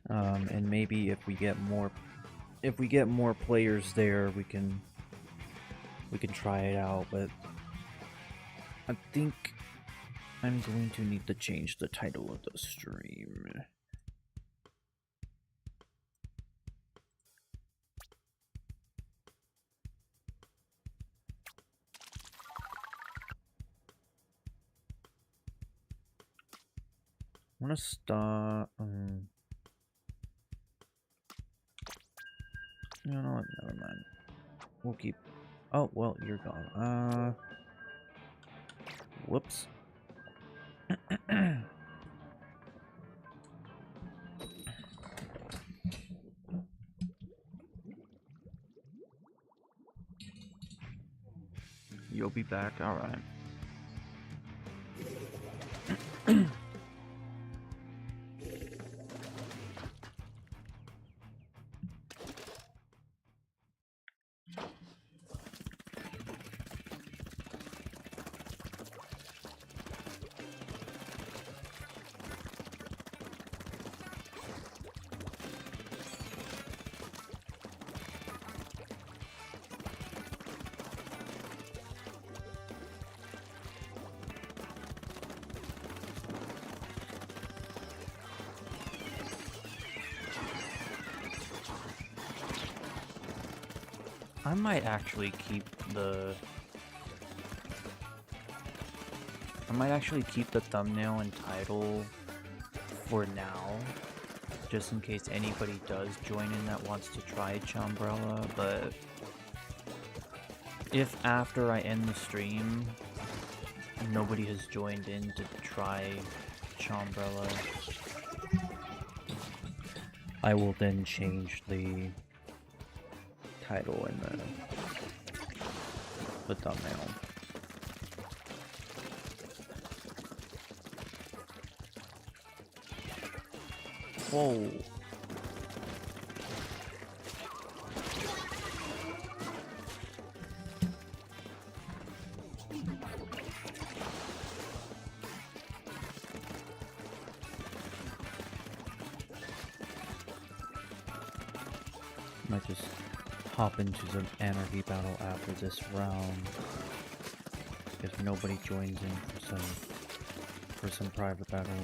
And maybe if we get more players there, we can try it out. But I think I'm going to need to change the title of the stream. I'm gonna start. You know what? Never mind. We'll keep Oh, well, you're gone. Whoops. You'll be back? Alright. I might actually keep the thumbnail and title for now, just in case anybody does join in that wants to try Chambrella, but if after I end the stream nobody has joined in to try Chambrella, I will then change the title and the thumbnail. Whoa. Might just hop into some anarchy battle after this round if nobody joins in for some private battles.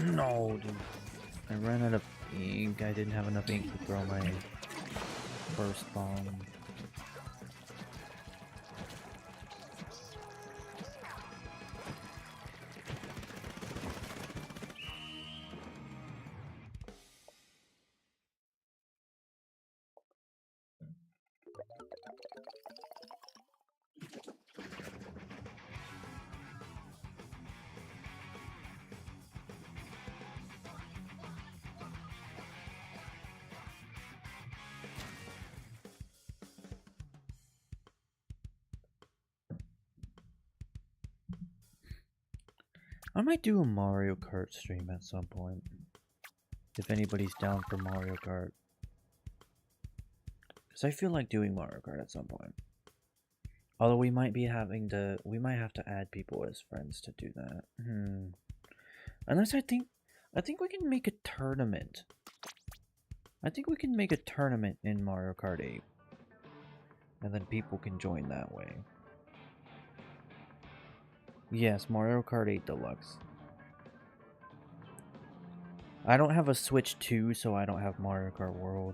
No, dude. I ran out of ink. I didn't have enough ink to throw my first bomb. I might do a Mario Kart stream at some point. If anybody's down for Mario Kart. Because I feel like doing Mario Kart at some point. Although we might have to add people as friends to do that. Unless I think we can make a tournament. I think we can make a tournament in Mario Kart 8. And then people can join that way. Yes, Mario Kart 8 Deluxe. I don't have a Switch 2, so I don't have Mario Kart World.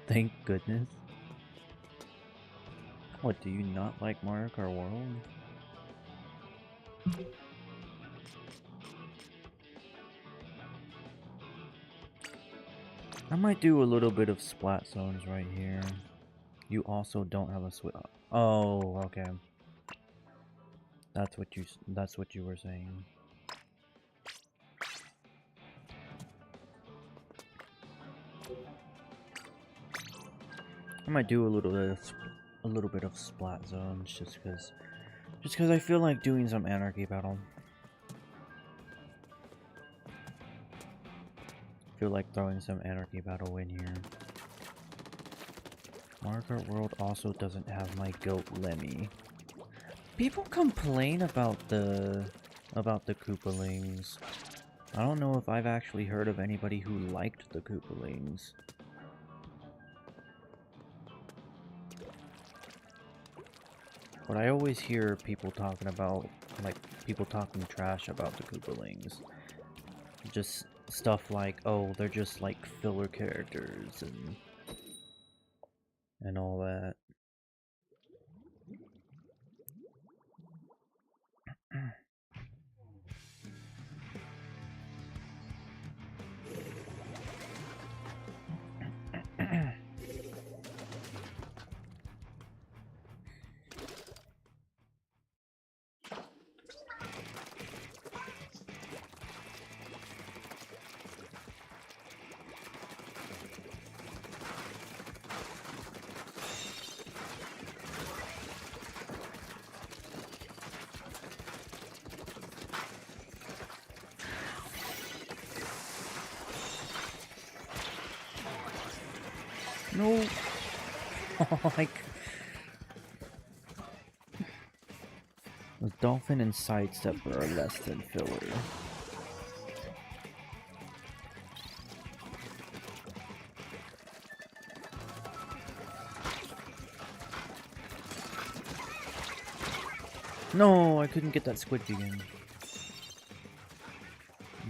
Thank goodness. What, do you not like Mario Kart World? I might do a little bit of splat zones right here. You also don't have a switch. Oh, okay. That's what you were saying. I might do a little bit of splat zones just because I feel like doing some anarchy battle. Feel like throwing some anarchy battle in here. Mario Kart World also doesn't have my goat Lemmy. People complain about the Koopalings. I don't know if I've actually heard of anybody who liked the Koopalings. But I always hear people talking about, like, people talking trash about the Koopalings. Just stuff like, oh, they're just like filler characters and all that. No. Like the dolphin and sidestepper are less than filler. No, I couldn't get that squid vegan.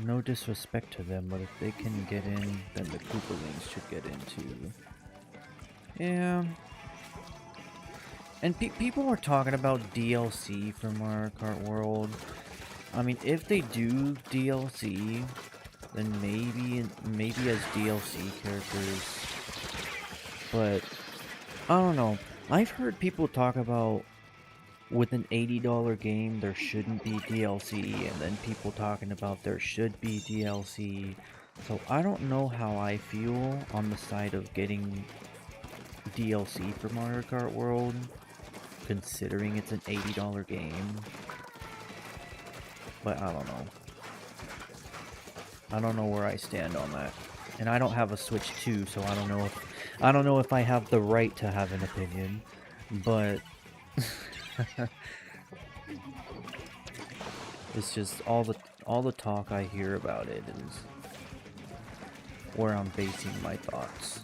No disrespect to them, but if they can get in, then the Koopalings should get in too. Yeah. And people are talking about DLC for Mario Kart World. I mean, if they do DLC, then maybe as DLC characters. But I don't know. I've heard people talk about with an $80 game there shouldn't be DLC, and then people talking about there should be DLC. So I don't know how I feel on the side of getting DLC for Mario Kart World, considering it's an $80 game. But I don't know. I don't know where I stand on that. And I don't have a Switch 2, so I don't know if I have the right to have an opinion. But it's just all the talk I hear about it is where I'm basing my thoughts.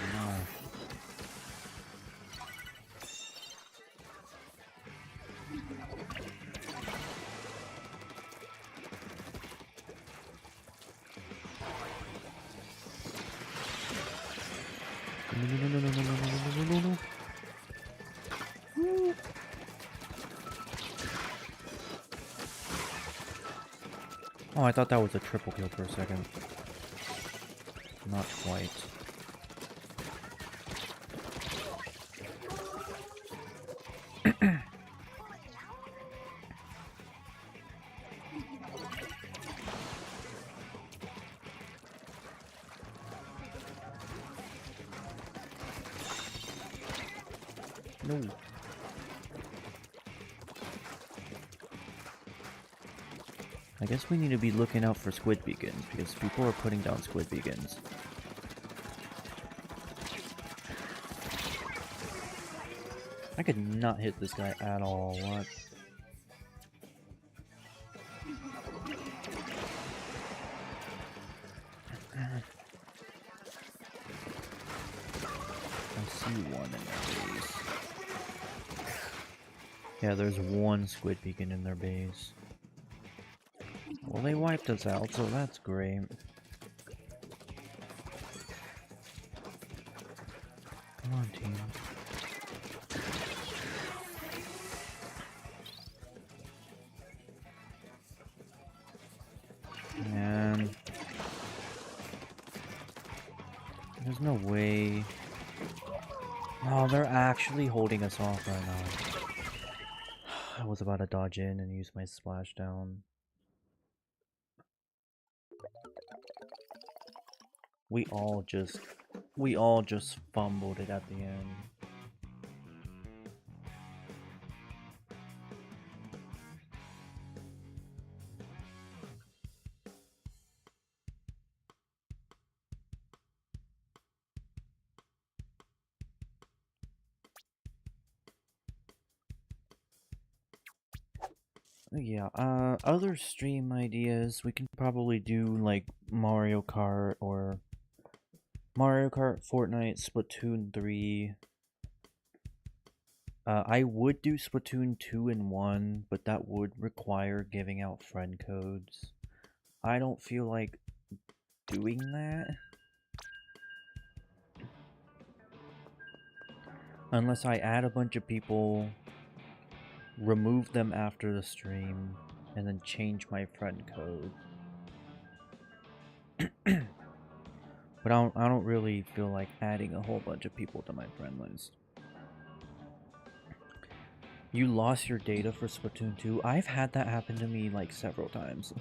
No. Oh, I thought that was a triple kill for a second. Not quite. No. I guess we need to be looking out for squid beacons, because people are putting down squid beacons. I could not hit this guy at all. What? I see one in their base. Yeah, there's one squid beacon in their base. Well, they wiped us out, so that's great. Come on, team. Man. There's no way. Oh, they're actually holding us off right now. I was about to dodge in and use my splashdown. We all just fumbled it at the end. Yeah, other stream ideas, we can probably do like Mario Kart or Mario Kart, Fortnite, Splatoon 3. I would do Splatoon 2 and 1, but that would require giving out friend codes. I don't feel like doing that. Unless I add a bunch of people, remove them after the stream, and then change my friend code. But I don't really feel like adding a whole bunch of people to my friend list. You lost your data for Splatoon 2? I've had that happen to me like several times.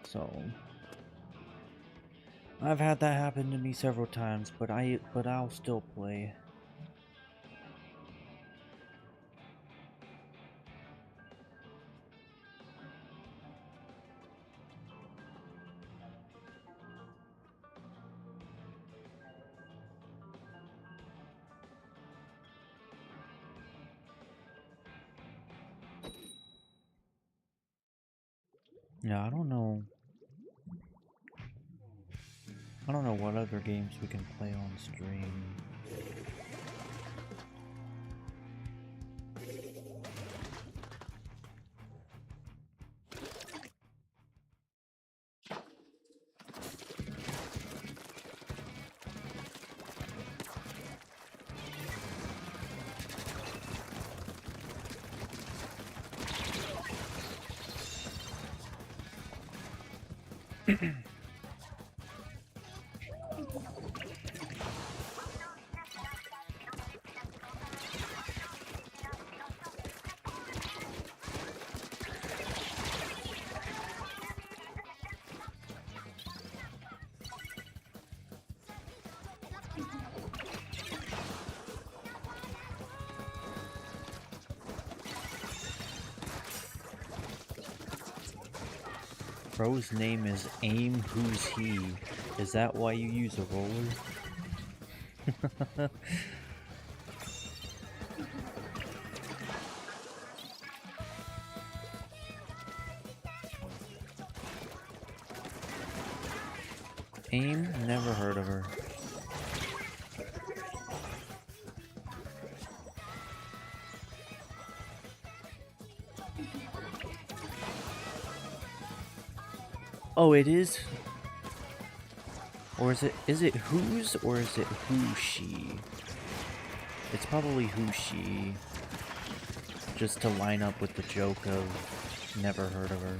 So I've had that happen to me several times, but I'll still play. Yeah, I don't know what other games we can play on stream. Bro's name is Aim Who's He. Is that why you use a roller? Aim? Never heard of her. Oh, it is? Or is it whose or is it who she? It's probably who she. Just to line up with the joke of never heard of her.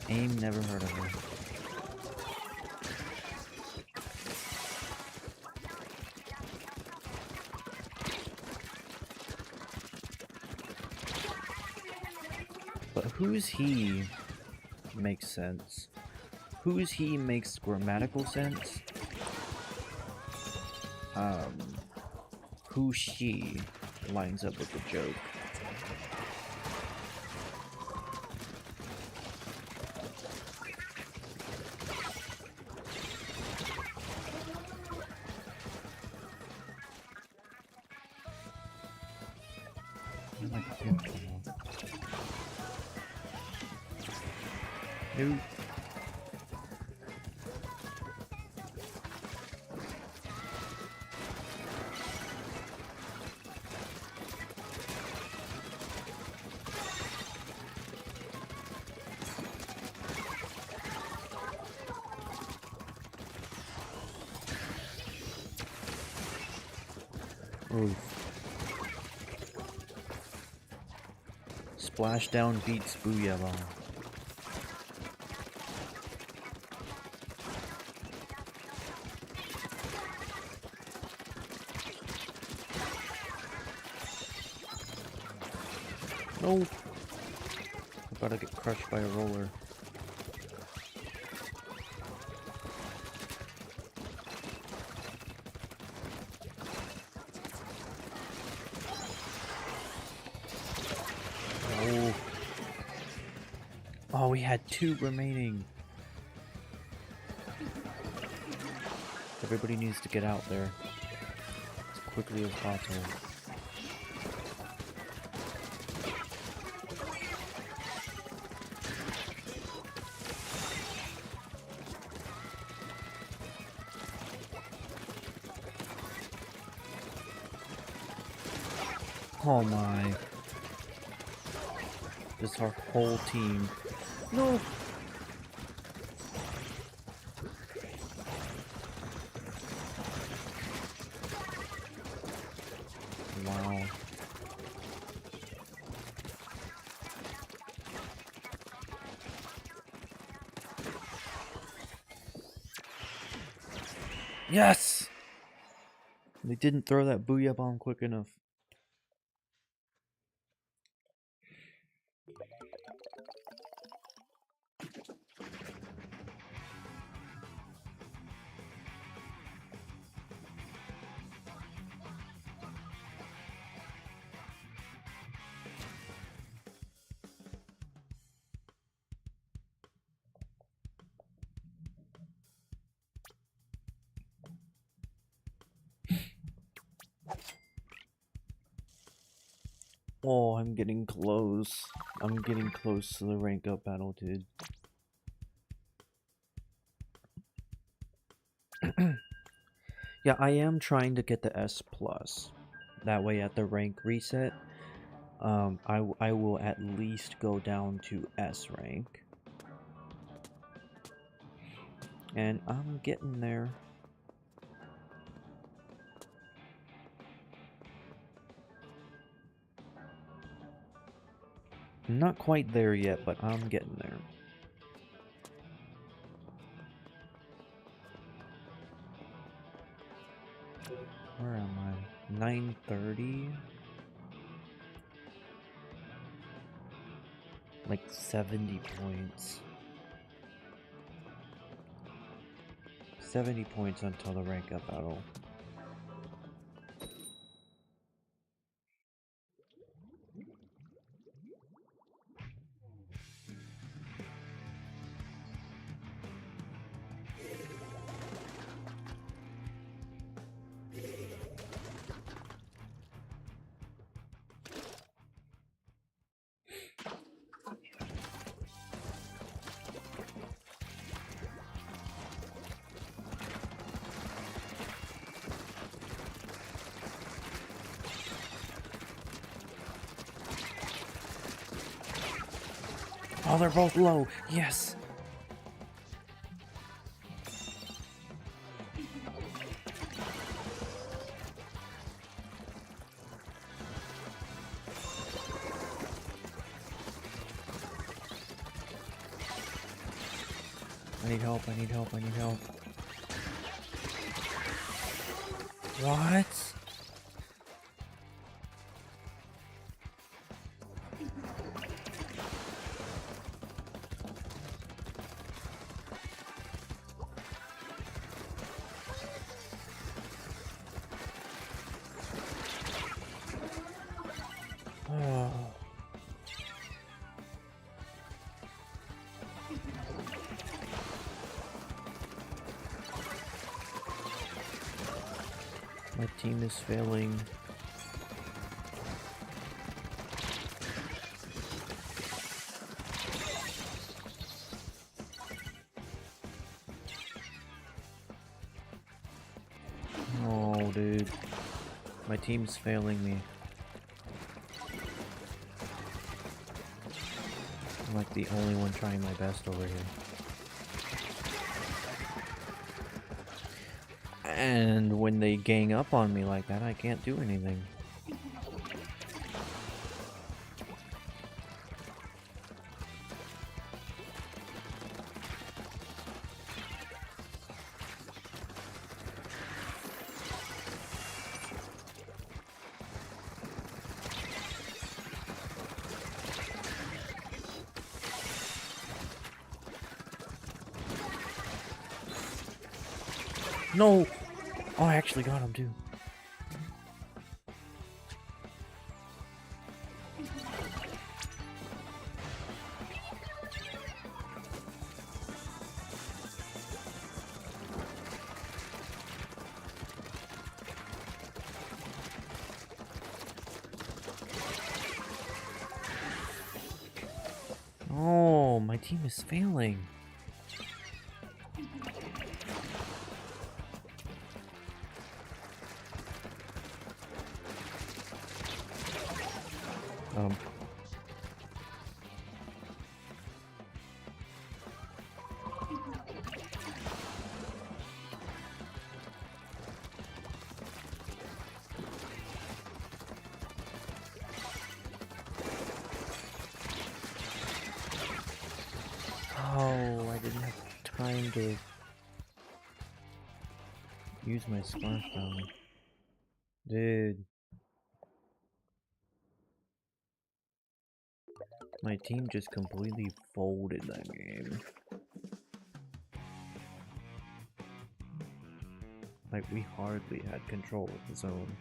Aim, never heard of her. But who's he makes sense. Who's he makes grammatical sense. Who she lines up with the joke. Nope. Oof. Splashdown beats Booyah Bomb. No! I'm about to get crushed by a roller. Oh. Oh, we had 2 remaining. Everybody needs to get out there as quickly as possible. Oh my. This is our whole team. No! Wow. Yes! They didn't throw that Booyah Bomb quick enough. Oh, I'm getting close. I'm getting close to the rank up battle, dude. Yeah, I am trying to get the S+. That way at the rank reset, I will at least go down to S rank. And I'm getting there. I'm not quite there yet, but I'm getting there. Where am I? 930? Like 70 points. 70 points until the rank up battle. Oh, they're both low. Yes. I need help, I need help, I need help. What? Oh. My team is failing. Oh, dude. My team's failing me. I'm like the only one trying my best over here. And when they gang up on me like that, I can't do anything. No! Oh, I actually got him too. Oh, my team is failing. Oh, I didn't have time to use my splash down. Dude. My team just completely folded that game. Like, we hardly had control of the zone.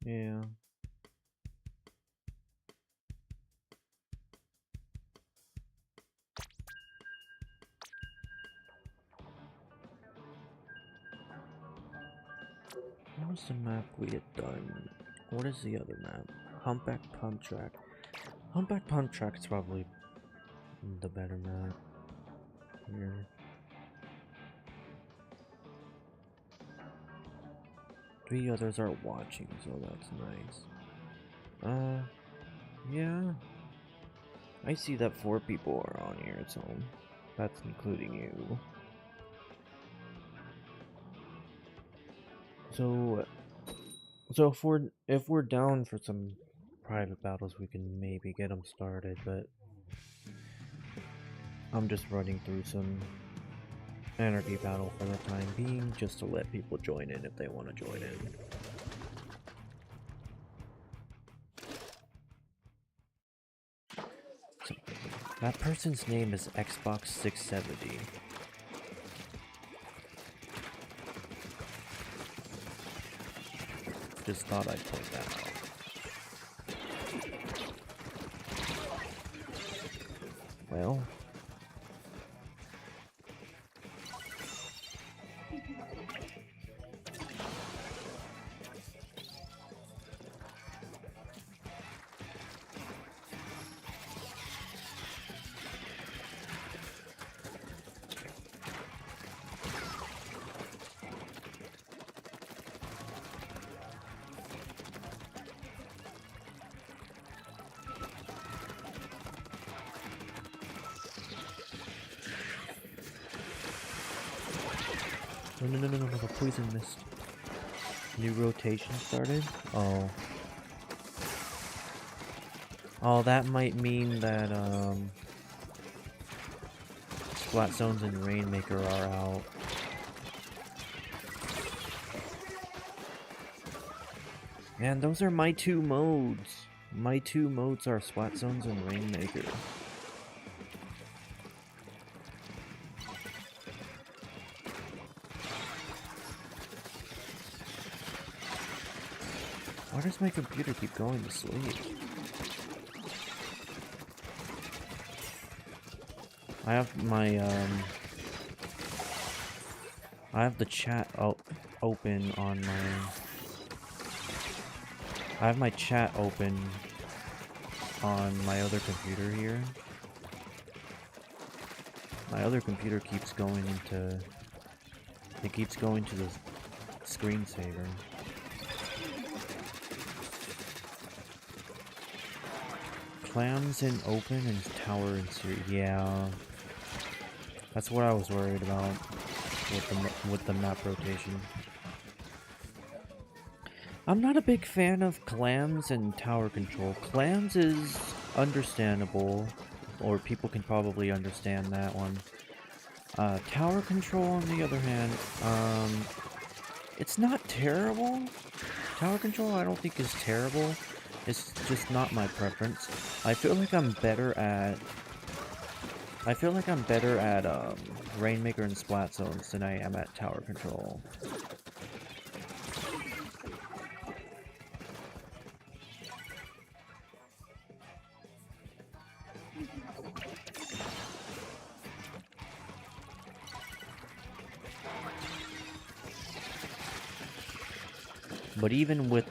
Yeah. What was the map we had done? What is the other map? Humpback Pump Track. Humpback Pump Track is probably the better map. Here. Three others are watching, so that's nice. Yeah. I see that 4 people are on here, so that's including you. So if we're down for some private battles, we can maybe get them started, but I'm just running through some anarchy battle for the time being, just to let people join in if they want to join in. So, that person's name is Xbox 670. Just thought I'd point that out. Well, no, the poison mist. New rotation started? Oh. Oh, that might mean that, Splat Zones and Rainmaker are out. Man, those are my 2 modes. My 2 modes are Splat Zones and Rainmaker. Why does my computer keep going to sleep? I have my, I have the chat open on my... I have my chat open on my other computer here. My other computer keeps going into... It keeps going to the screensaver. Clams in open and tower in series. Yeah. That's what I was worried about with the map rotation. I'm not a big fan of clams and tower control. Clams is understandable, or people can probably understand that one. Tower control, on the other hand, it's not terrible. Tower control I don't think is terrible. It's just not my preference. I feel like I'm better at Rainmaker and Splat Zones than I am at tower control. But even with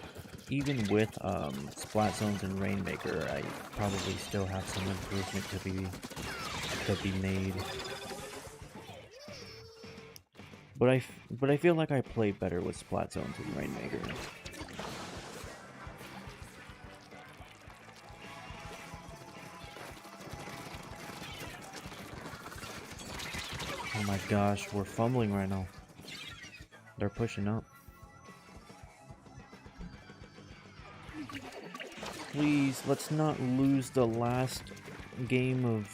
Splat Zones and Rainmaker, I probably still have some improvement to be made. But I feel like I play better with Splat Zones and Rainmaker. Oh my gosh, we're fumbling right now. They're pushing up. Please, let's not lose the last game of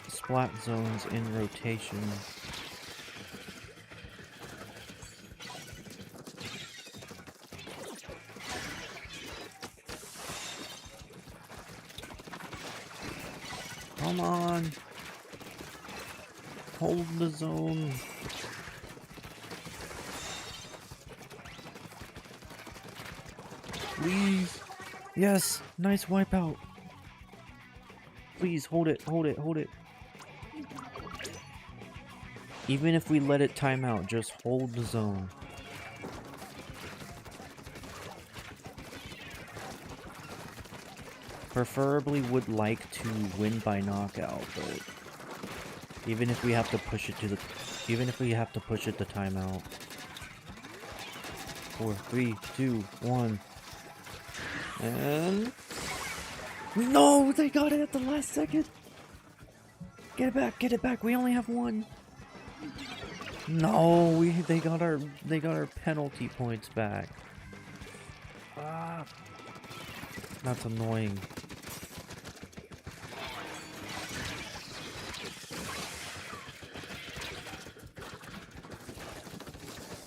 Splat Zones in rotation. Come on. Hold the zone. Please. Yes, nice wipeout. Please hold it, hold it, hold it. Even if we let it time out, just hold the zone. Preferably would like to win by knockout, but even if we have to push it to the timeout. 4, 3, 2, 1. And no, they got it at the last second. Get it back, get it back. We only have one. No, they got our penalty points back. Ah, that's annoying.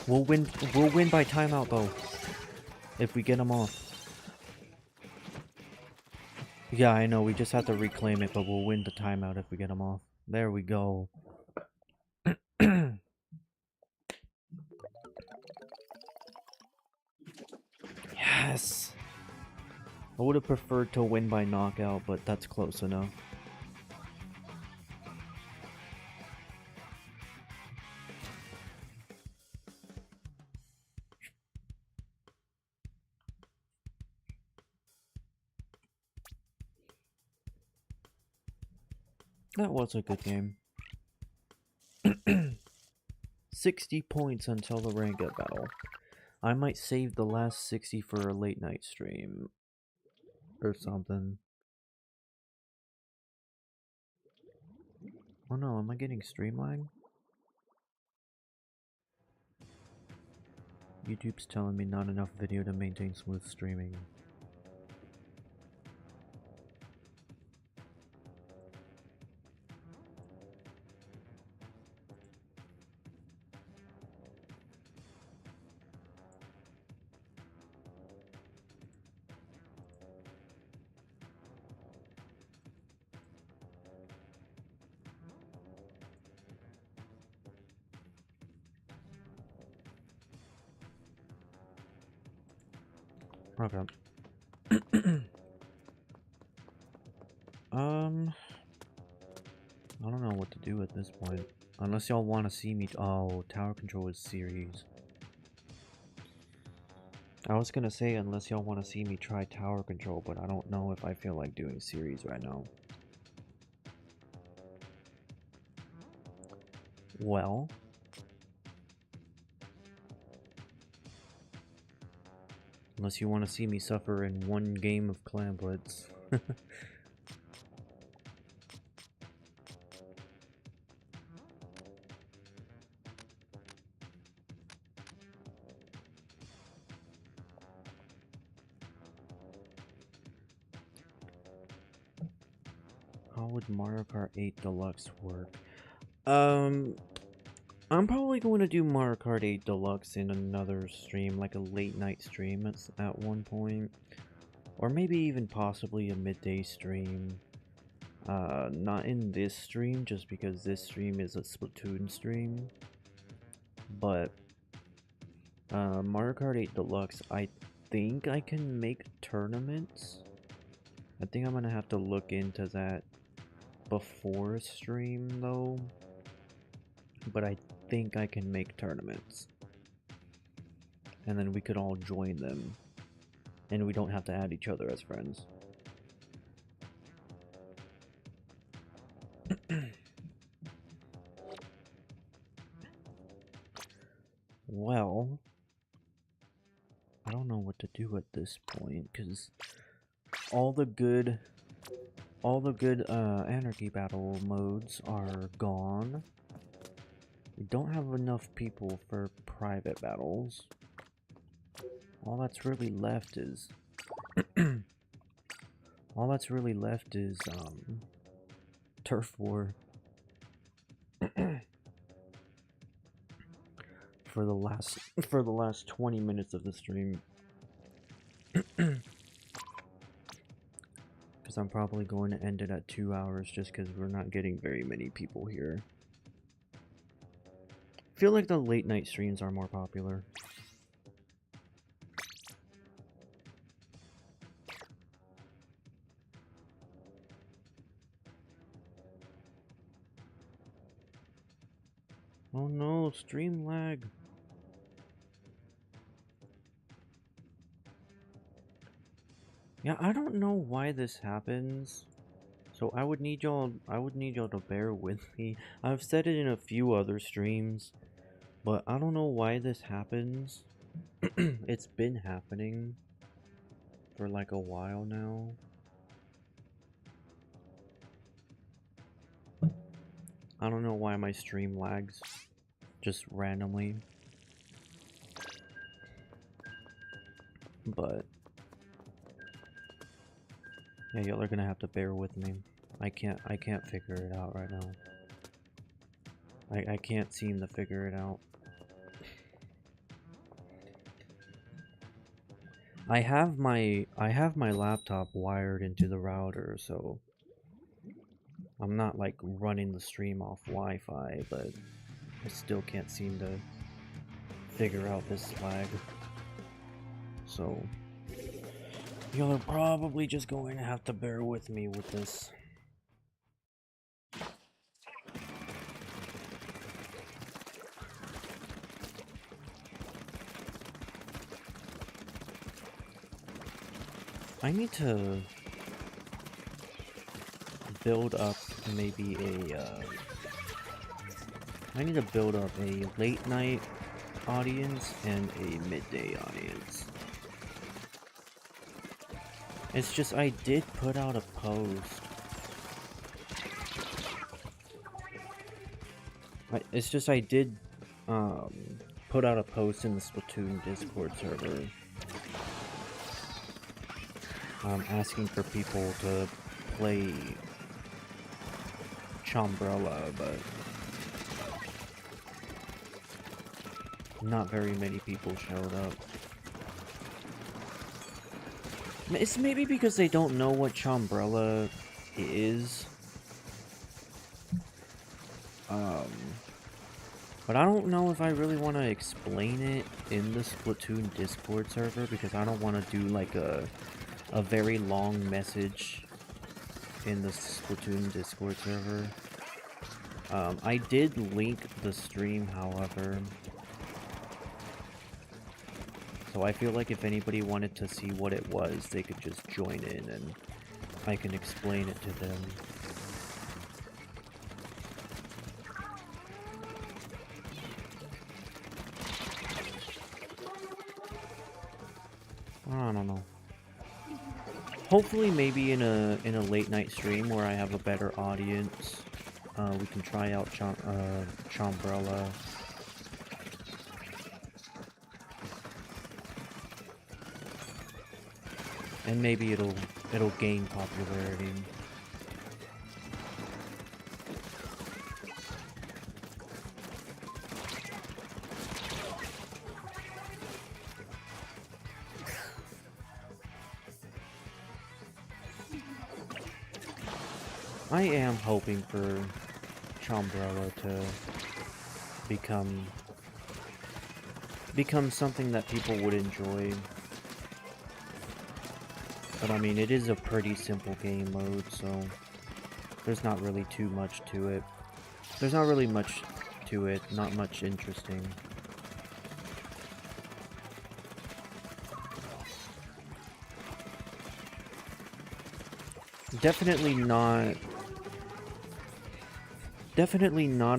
We'll win by timeout though. If we get them off. Yeah, I know, we just have to reclaim it, but we'll win the timeout if we get them off. There we go. Yes! I would have preferred to win by knockout, but that's close enough. That was a good game. 60 points until the rank up battle. I might save the last 60 for a late night stream. Or something. Oh no, am I getting stream lag? YouTube's telling me not enough video to maintain smooth streaming. Okay. I don't know what to do at this point. Unless y'all want to see me. Oh, tower control is series. I was gonna say unless y'all want to see me try tower control, but I don't know if I feel like doing series right now. Well, unless you want to see me suffer in one game of Clan Blitz. How would Mario Kart 8 Deluxe work? I'm probably going to do Mario Kart 8 Deluxe in another stream, like a late night stream at one point. Or maybe even possibly a midday stream. Not in this stream, just because this stream is a Splatoon stream. But, Mario Kart 8 Deluxe, I think I can make tournaments. I think I'm gonna have to look into that before stream, though. But I think I can make tournaments. And then we could all join them. And we don't have to add each other as friends. Well, I don't know what to do at this point, because all the good anarchy battle modes are gone. We don't have enough people for private battles. All that's really left is Turf War. for the last 20 minutes of the stream. Because I'm probably going to end it at 2 hours just because we're not getting very many people here. I feel like the late night streams are more popular. Oh no, stream lag. Yeah, I don't know why this happens. So I would need y'all to bear with me. I've said it in a few other streams, but I don't know why this happens. It's been happening for like a while now. I don't know why my stream lags just randomly. But yeah, y'all are gonna have to bear with me. I can't figure it out right now. I can't seem to figure it out. I have my laptop wired into the router, so I'm not like running the stream off Wi-Fi, but I still can't seem to figure out this lag. So y'all are probably just going to have to bear with me with this. I need to build up maybe I need to build up a late night audience and a midday audience. It's just I did put out a post. I did put out a post in the Splatoon Discord server. Asking for people to play Chambrella, but not very many people showed up. It's maybe because they don't know what Chambrella is. But I don't know if I really want to explain it in the Splatoon Discord server, because I don't want to do like a very long message in the Splatoon Discord server. I did link the stream, however. So I feel like if anybody wanted to see what it was, they could just join in and I can explain it to them. I don't know. Hopefully, maybe in a late night stream where I have a better audience, we can try out Chambrella. And maybe it'll gain popularity. I am hoping for Chambrella to become something that people would enjoy. But I mean, it is a pretty simple game mode, so there's not really too much to it. There's not really much to it, not much interesting. Definitely not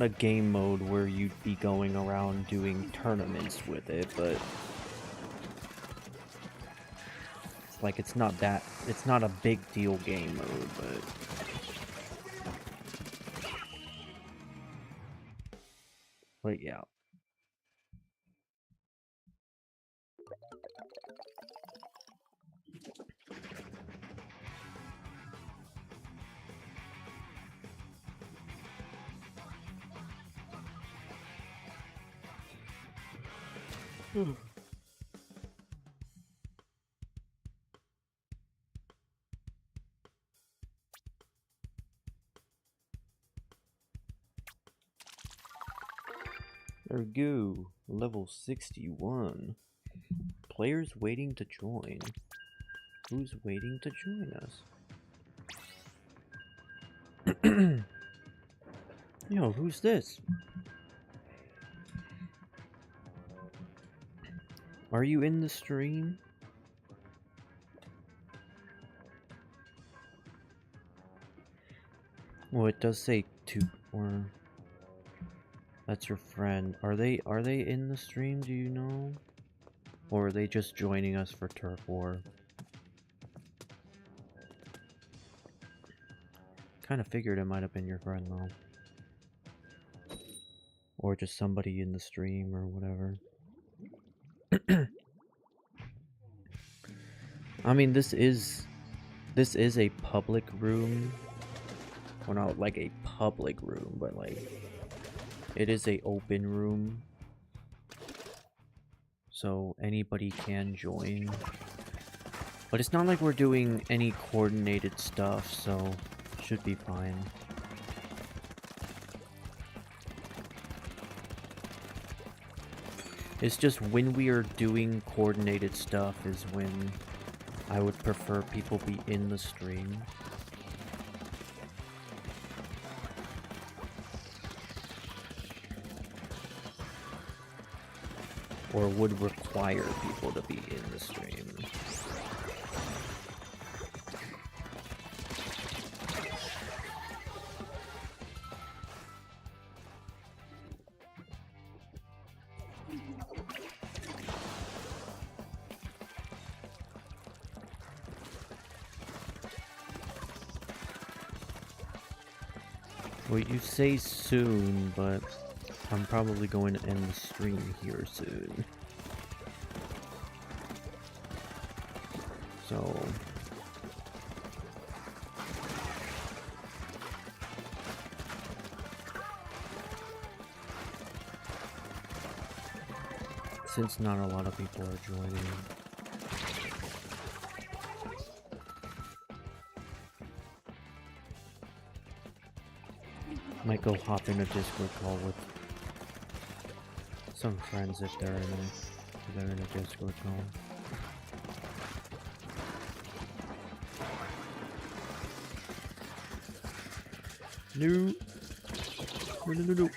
a game mode where you'd be going around doing tournaments with it, but it's like it's not a big deal game mode, but yeah. There we go. Level 61. Players waiting to join. Who's waiting to join us? Yo, who's this? Are you in the stream? Well, it does say two, or that's your friend. Are they in the stream, do you know? Or are they just joining us for Turf War? Kind of figured it might have been your friend though. Or just somebody in the stream or whatever. I mean, this is a public room. Well, not like a public room, but like it is a open room. So anybody can join. But it's not like we're doing any coordinated stuff, so should be fine. It's just when we are doing coordinated stuff is when I would prefer people be in the stream. Or would require people to be in the stream. Well, you say soon, but I'm probably going to end the stream here soon. So since not a lot of people are joining, might go hop in a Discord call with some friends if they're in a Discord call. No. No.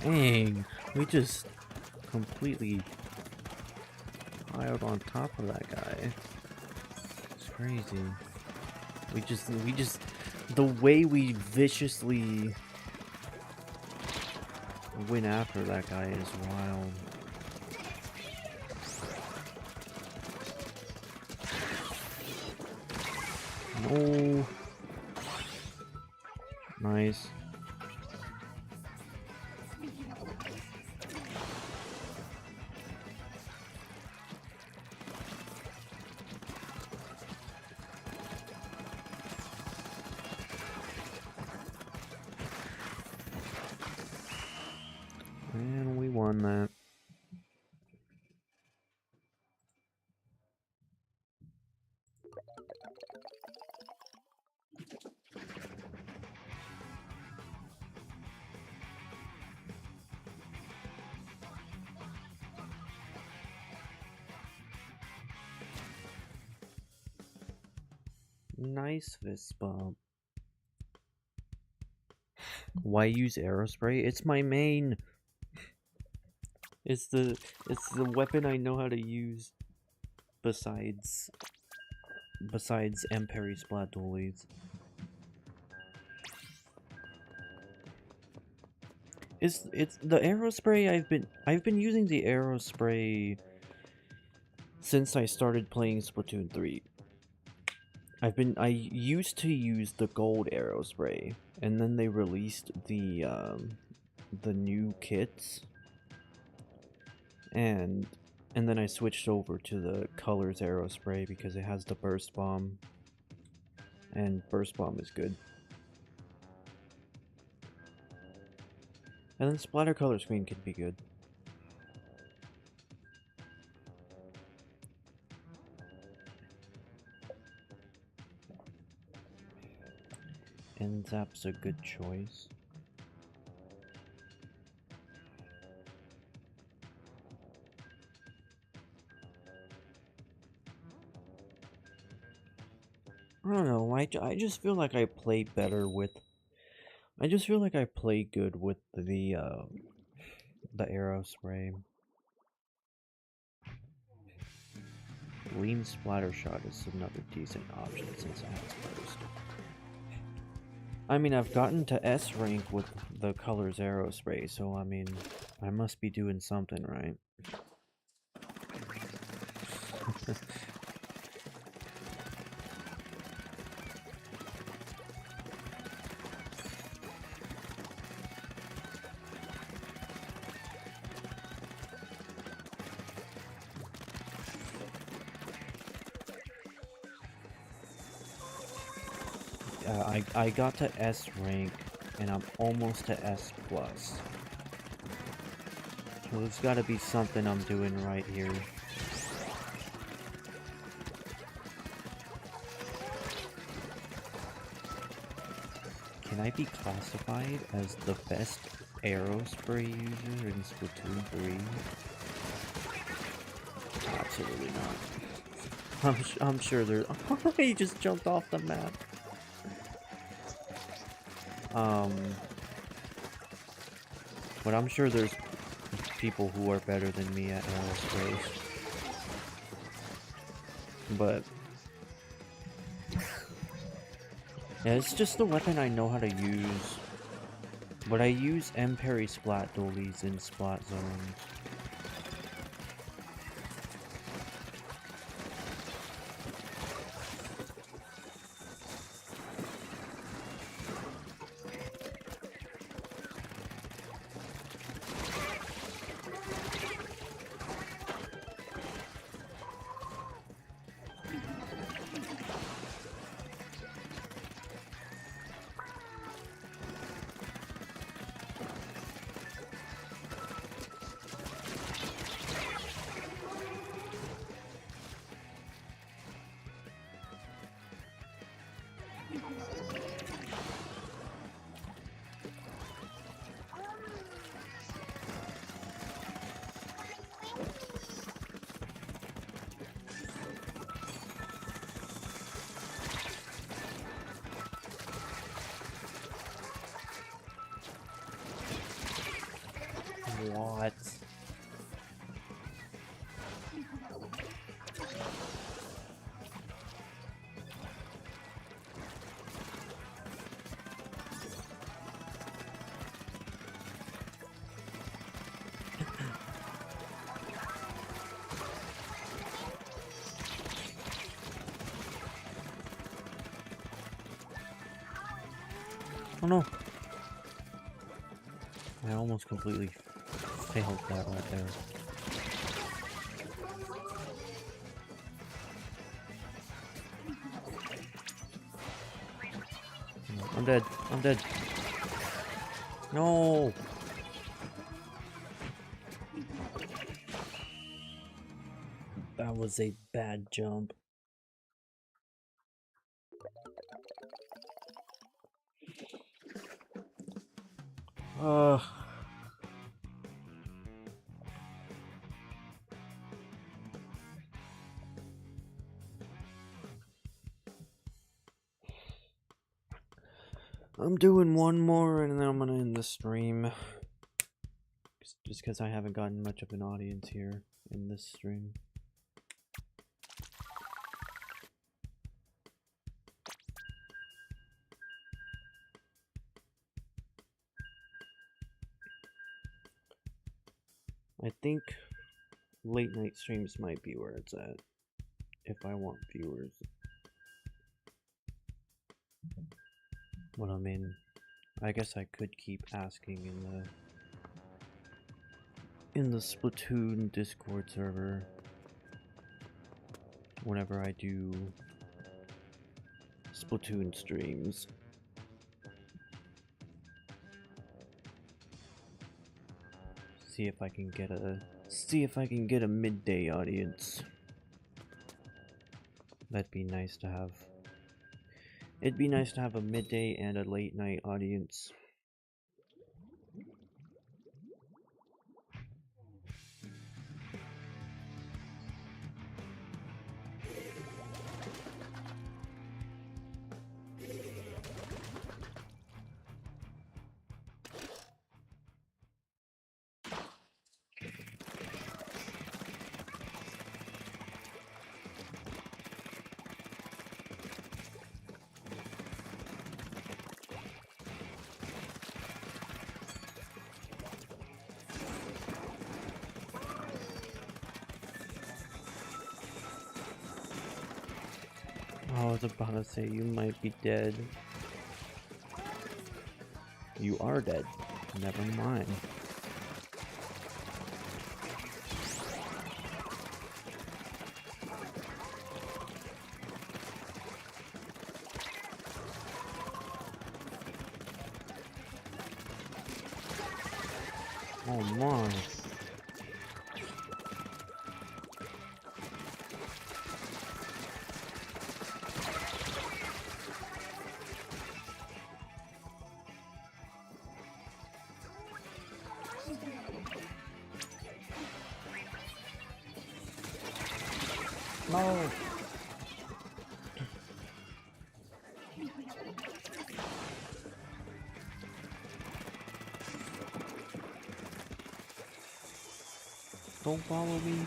Dang, we just completely piled on top of that guy. It's crazy. We just, the way we viciously went after that guy is wild. No. Nice. And we won that. Nice fist bump. Why use aerospray? It's my main. It's the weapon I know how to use besides M parry splat dualies. It's the aerospray. I've been using the aerospray since I started playing Splatoon 3. I used to use the gold aerospray, and then they released the new kits, and then I switched over to the colors aerospray because it has the burst bomb, and burst bomb is good. And then splatter color screen can be good. And Zap's a good choice. I don't know, I just feel like I play better with... I just feel like I play good with the aerospray. Lean splatter shot is another decent option since it has burst. I mean, I've gotten to S rank with the colors aerospray, so I mean, I must be doing something right. I got to S rank, and I'm almost to S plus. So there's gotta be something I'm doing right here. Can I be classified as the best aerospray user in Splatoon 3? Absolutely not. I'm sure there. He just jumped off the map. But I'm sure there's people who are better than me at aerospace. But yeah, it's just the weapon I know how to use. But I use M parry splat dualies in splat zones. Oh no! I almost completely failed that right there. I'm dead. I'm dead. No! That was a bad jump. I'm doing one more and then I'm gonna end the stream. Just because I haven't gotten much of an audience here in this stream. I think late night streams might be where it's at, if I want viewers. Well, I mean, I guess I could keep asking in the Splatoon Discord server whenever I do Splatoon streams. See if I can get a midday audience. That'd be nice to have. It'd be nice to have a midday and a late night audience. I was about to say you might be dead. You are dead. Never mind. Oh my. No. Don't follow me.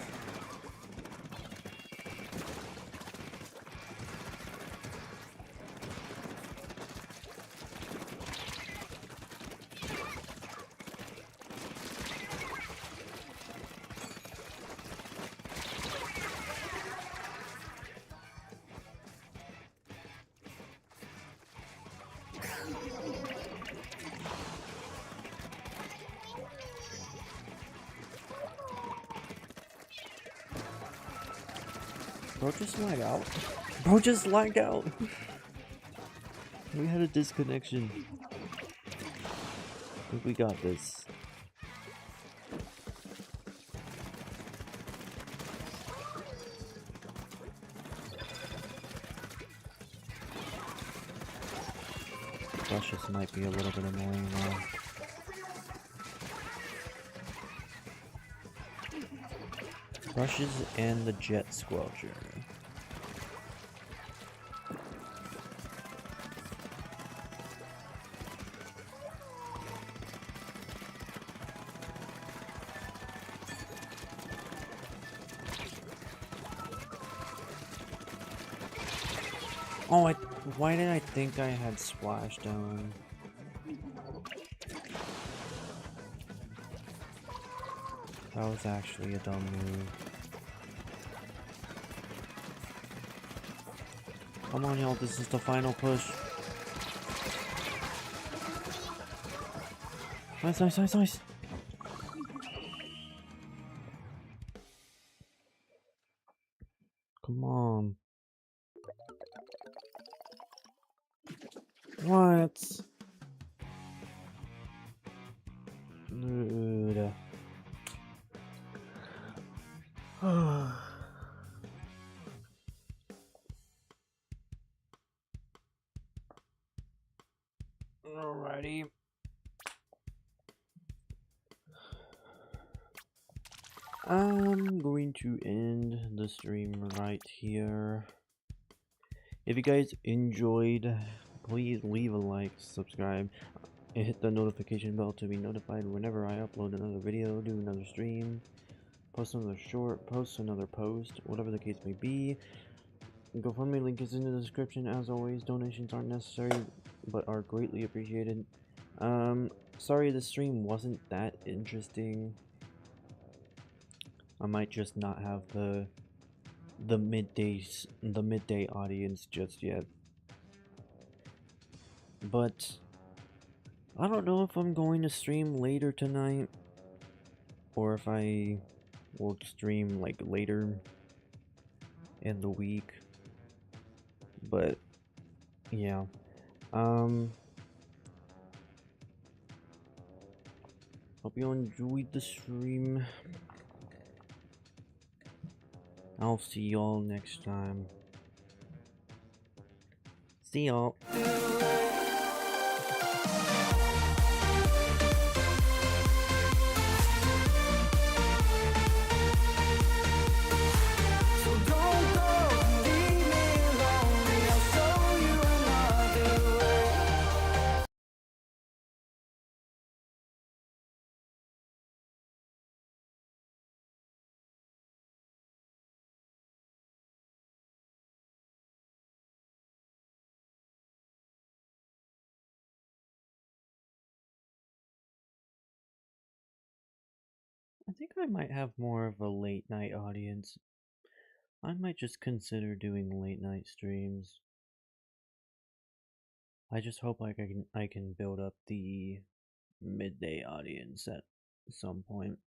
Bro just lagged out. Bro just lagged out. We had a disconnection. I think we got this. Brushes might be a little bit annoying now. Brushes and the jet squelcher. Oh, why did I think I had splashdown? That was actually a dumb move. Come on, y'all, this is the final push. Nice, nice, nice, nice. Come on. What? Dude. Alrighty. I'm going to end the stream right here. If you guys enjoyed, please leave a like, subscribe, and hit the notification bell to be notified whenever I upload another video, do another stream, post another short, post another post, whatever the case may be. GoFundMe link is in the description. As always, donations aren't necessary, but are greatly appreciated. Sorry the stream wasn't that interesting. I might just not have the midday audience just yet. But I don't know if I'm going to stream later tonight or if I will stream like later in the week. But yeah. Hope you enjoyed the stream. I'll see y'all next time. See y'all. I think I might have more of a late night audience. I might just consider doing late night streams. I just hope like I can build up the midday audience at some point.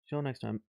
See you all next time.